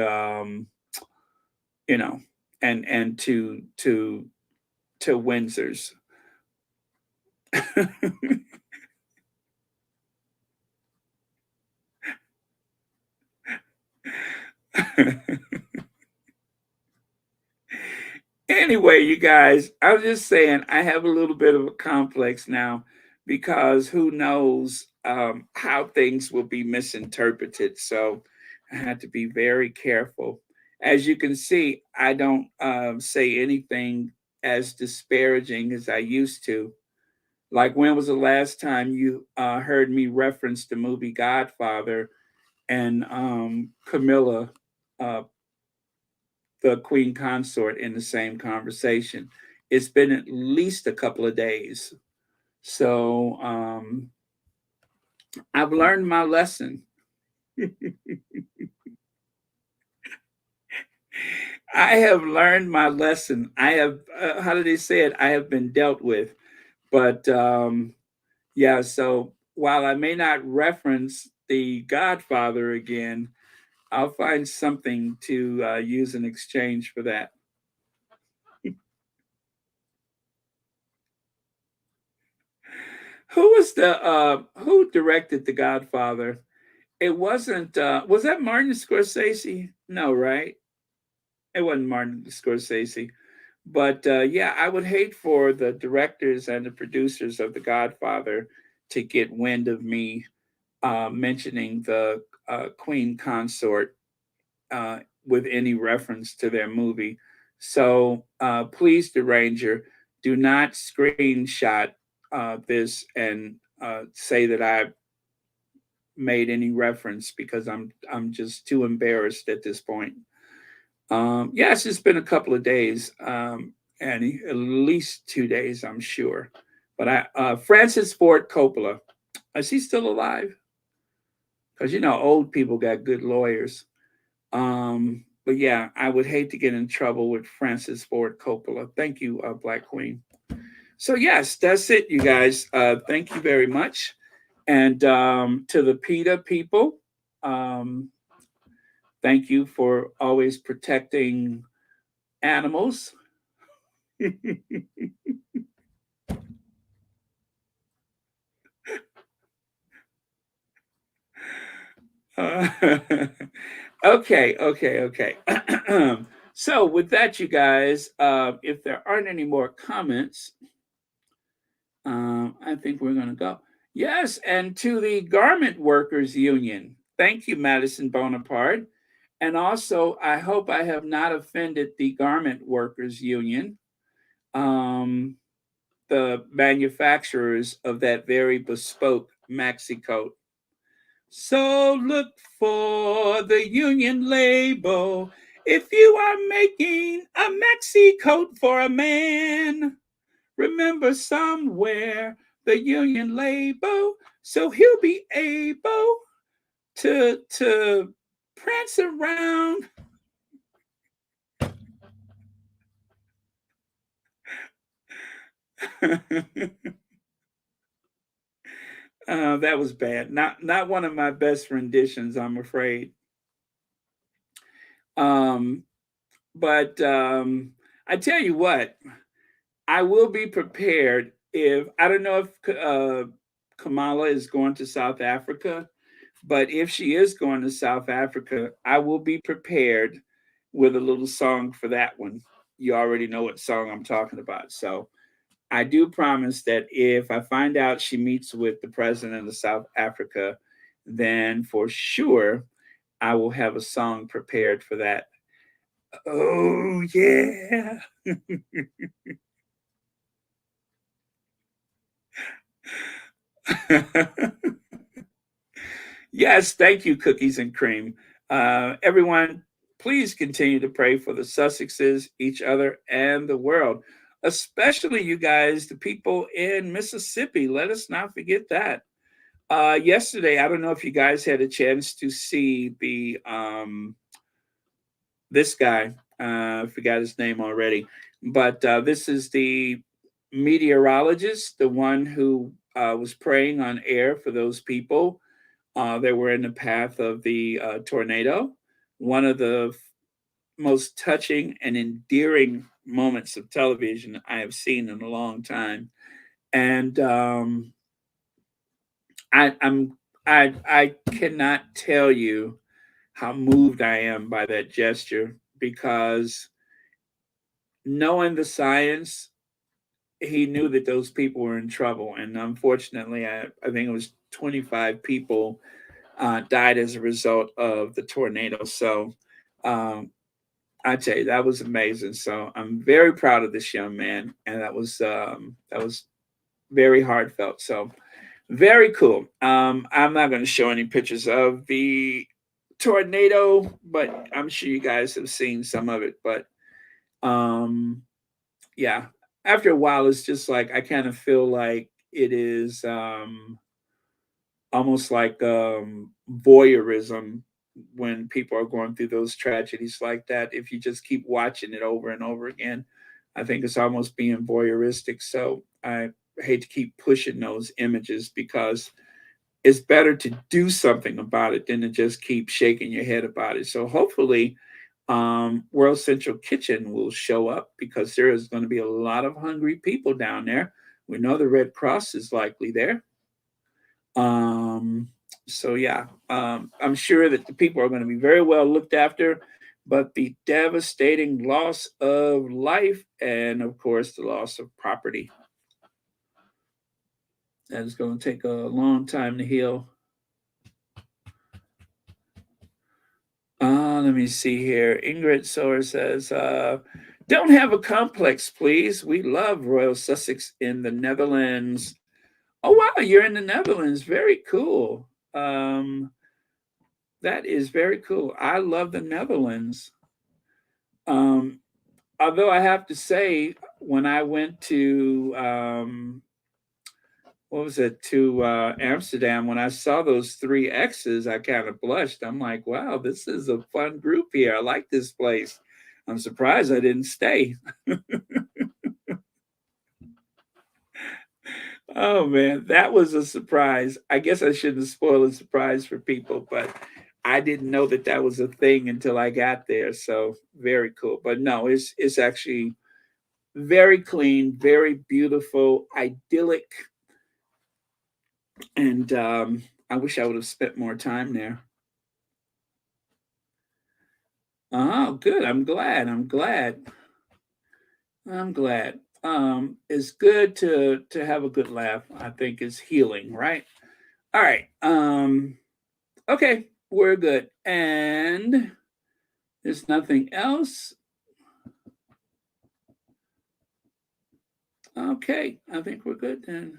you know and to Windsors. Anyway, you guys, I was just saying I have a little bit of a complex now because who knows how things will be misinterpreted. So I had to be very careful. As you can see, I don't say anything as disparaging as I used to. Like, when was the last time you heard me reference the movie Godfather and Camilla, uh, the queen consort, in the same conversation? It's been at least a couple of days. So I've learned my lesson. I have learned my lesson. I have, how did they say it? I have been dealt with. But yeah, so while I may not reference the Godfather again, I'll find something to use in exchange for that. Who was the who directed The Godfather? It wasn't was that Martin Scorsese? No, right? It wasn't Martin Scorsese. But yeah, I would hate for the directors and the producers of The Godfather to get wind of me mentioning the Queen Consort with any reference to their movie. So please, the Ranger, do not screenshot this and say that I made any reference because I'm just too embarrassed at this point. Yes, it's been a couple of days, Annie, at least 2 days, I'm sure. But Francis Ford Coppola, is he still alive? Because old people got good lawyers. But yeah, I would hate to get in trouble with Francis Ford Coppola. Thank you, Black Queen. So yes, that's it, you guys. Thank you very much, and to the PETA people, um, thank you for always protecting animals. Okay, okay, okay. So with that, you guys, if there aren't any more comments, I think we're going to go. Yes, and to the Garment Workers Union, thank you, Madison Bonaparte. And also, I hope I have not offended the Garment Workers Union, um, the manufacturers of that very bespoke maxi coat. So look for the union label if you are making a maxi coat for a man. Remember somewhere the union label, so he'll be able to prance around. That was bad. Not one of my best renditions, I'm afraid. Um, but I tell you what, I will be prepared if I don't know if Kamala is going to South Africa, but if she is going to South Africa, I will be prepared with a little song for that one. You already know what song I'm talking about. So I do promise that if I find out she meets with the president of South Africa, then for sure I will have a song prepared for that. Oh, yeah. Yes, thank you, Cookies and Cream. Everyone, please continue to pray for the Sussexes, each other, and the world, especially you guys, the people in Mississippi. Let us not forget that. Yesterday, I don't know if you guys had a chance to see the this guy. I forgot his name already, but this is the meteorologist, the one who was praying on air for those people that were in the path of the tornado. One of the most touching and endearing moments of television I have seen in a long time. And I, I'm I cannot tell you how moved I am by that gesture because knowing the science, he knew that those people were in trouble. And unfortunately, I think it was 25 people died as a result of the tornado. So um, I tell you, that was amazing. So I'm very proud of this young man, and that was very heartfelt. So very cool. I'm not going to show any pictures of the tornado, but I'm sure you guys have seen some of it. But um, yeah, after a while, it's just like I kind of feel like it is almost like voyeurism when people are going through those tragedies like that. If you just keep watching it over and over again, I think it's almost being voyeuristic. So I hate to keep pushing those images because it's better to do something about it than to just keep shaking your head about it. So hopefully, World Central Kitchen will show up because there is going to be a lot of hungry people down there. We know the Red Cross is likely there. Um, so yeah, I'm sure that the people are going to be very well looked after, but the devastating loss of life and of course the loss of property that is going to take a long time to heal. Let me see here. Ingrid Sower says, don't have a complex, please. We love Royal Sussex in the Netherlands. Oh, wow, you're in the Netherlands. Very cool. That is very cool. I love the Netherlands. Um, Although I have to say, when I went to what was it to Amsterdam, when I saw those three X's, I kind of blushed. I'm like, wow, this is a fun group here. I like this place. I'm surprised I didn't stay. Oh man, that was a surprise. I guess I shouldn't spoil a surprise for people, but I didn't know that that was a thing until I got there. So very cool. But no, it's actually very clean, very beautiful, idyllic, and I wish I would have spent more time there. Oh, good. I'm glad. It's good to have a good laugh. I think it's healing, right? All right. Okay, we're good. And there's nothing else. Okay, I think we're good then.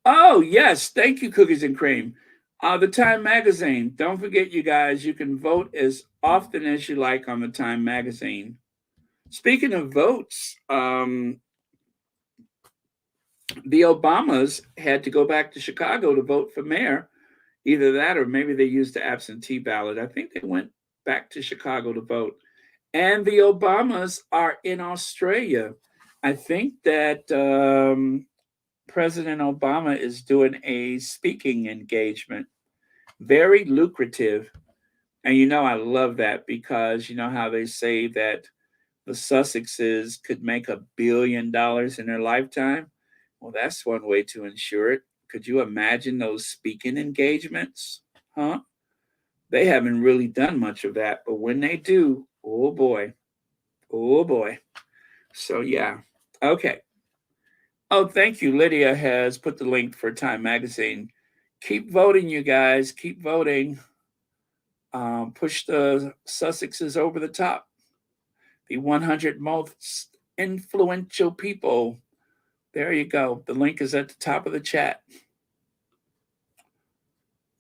Oh, yes. Thank you, Cookies and Cream. The Time Magazine. Don't forget, you guys, you can vote as often as you like on the Time Magazine. Speaking of votes, the Obamas had to go back to Chicago to vote for mayor. Either that or maybe they used the absentee ballot. I think they went back to Chicago to vote. And the Obamas are in Australia. I think that President Obama is doing a speaking engagement. Very lucrative. And I love that because you know how they say that the Sussexes could make $1 billion in their lifetime? Well, that's one way to ensure it. Could you imagine those speaking engagements? Huh? They haven't really done much of that, but when they do, oh boy. Oh boy. So, yeah. Okay. Oh, thank you. Lydia has put the link for Time Magazine. Keep voting, you guys. Keep voting. Push the Sussexes over the top. The 100 most influential people. There you go. The link is at the top of the chat.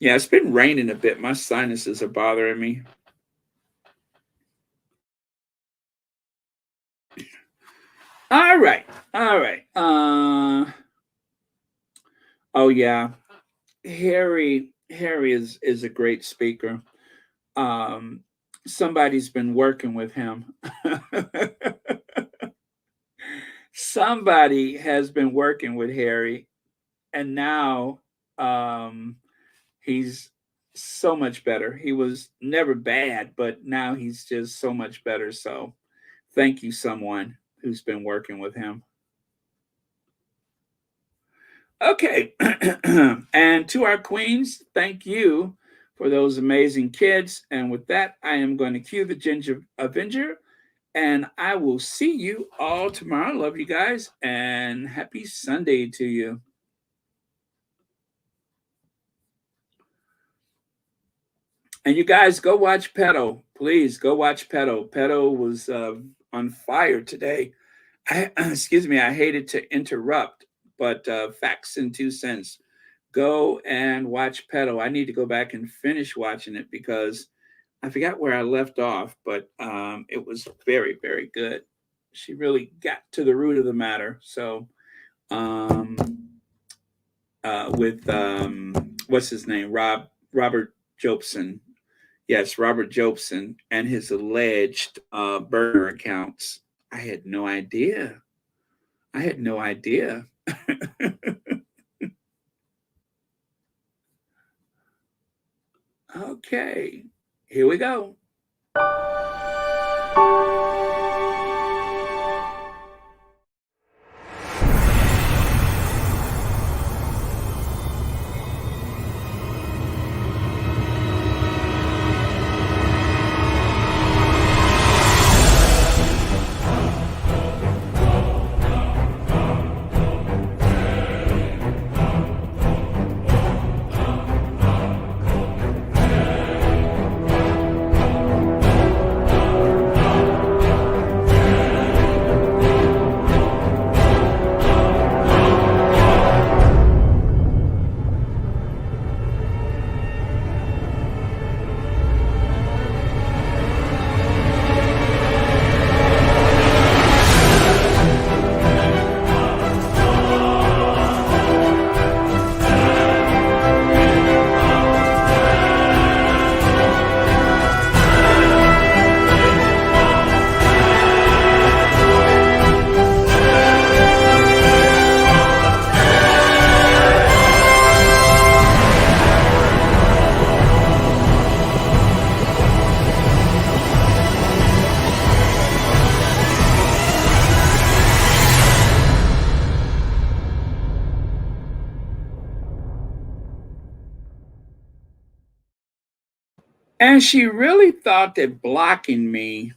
Yeah, it's been raining a bit. My sinuses are bothering me. All right. Oh yeah, Harry is a great speaker. Somebody's been working with him. Somebody has been working with Harry, and now he's so much better. He was never bad, but now he's just so much better. So thank you, someone who's been working with him. Okay. And to our queens, thank you for those amazing kids. And with that, I am going to cue the Ginger Avenger. And I will see you all tomorrow. Love you guys. And happy Sunday to you. And you guys go watch Pedo. Please go watch Pedo. Pedo was on fire today. Excuse me, I hated to interrupt, but facts and 2 cents. Go and watch Pedo. I need to go back and finish watching it because I forgot where I left off, but it was very, very good. She really got to the root of the matter. So with what's his name? Robert Jobson. Yes, Robert Jobson and his alleged burner accounts. I had no idea. Okay, here we go. And she really thought that blocking me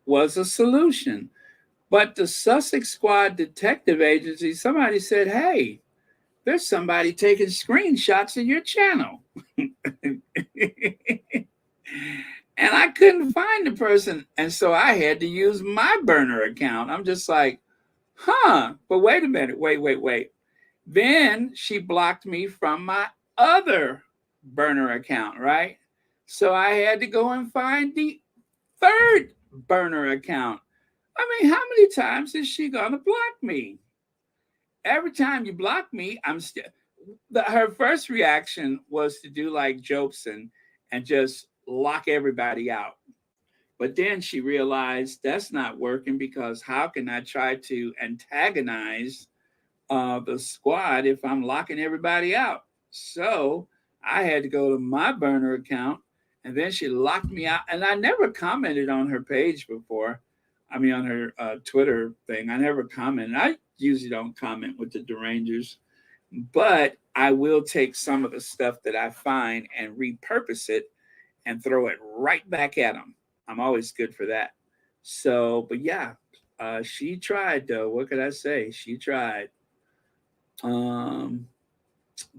was a solution. But the Sussex Squad Detective Agency, somebody said, hey, there's somebody taking screenshots of your channel. And I couldn't find the person. And so I had to use my burner account. I'm just like, huh, but wait a minute, wait. Then she blocked me from my other burner account, right? So I had to go and find the third burner account. I mean, how many times is she gonna block me? Every time you block me, I'm still. Her first reaction was to do like jokes and just lock everybody out. But then she realized that's not working because how can I try to antagonize the squad if I'm locking everybody out? So I had to go to my burner account, and then she locked me out. And I never commented on her page before. I mean, on her Twitter thing, I never commented. I usually don't comment with the derangers, but I will take some of the stuff that I find and repurpose it and throw it right back at them. I'm always good for that. So, but yeah, she tried though. What could I say? She tried. Um,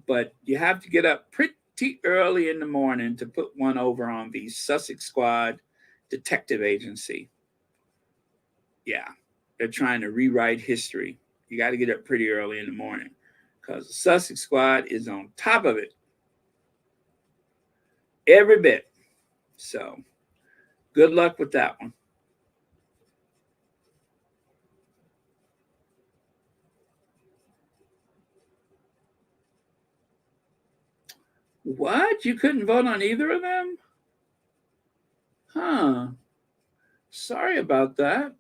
but you have to get up pretty early in the morning to put one over on the Sussex Squad Detective Agency. Yeah, they're trying to rewrite history. You got to get up pretty early in the morning because the Sussex Squad is on top of it every bit. So good luck with that one. What? You couldn't vote on either of them? Huh. Sorry about that.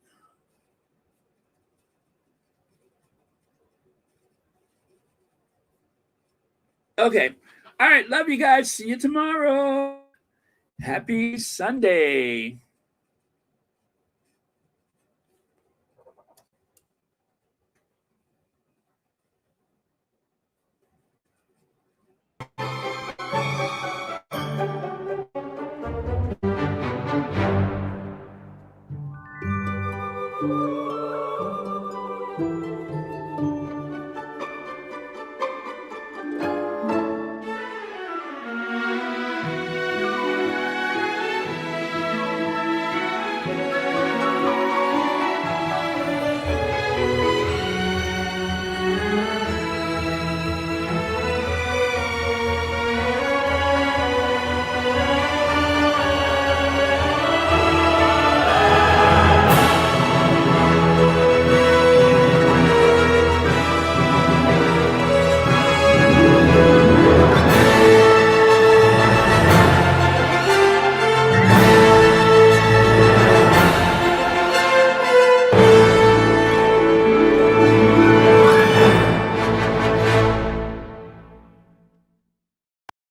Okay. All right. Love you guys. See you tomorrow. Happy Sunday.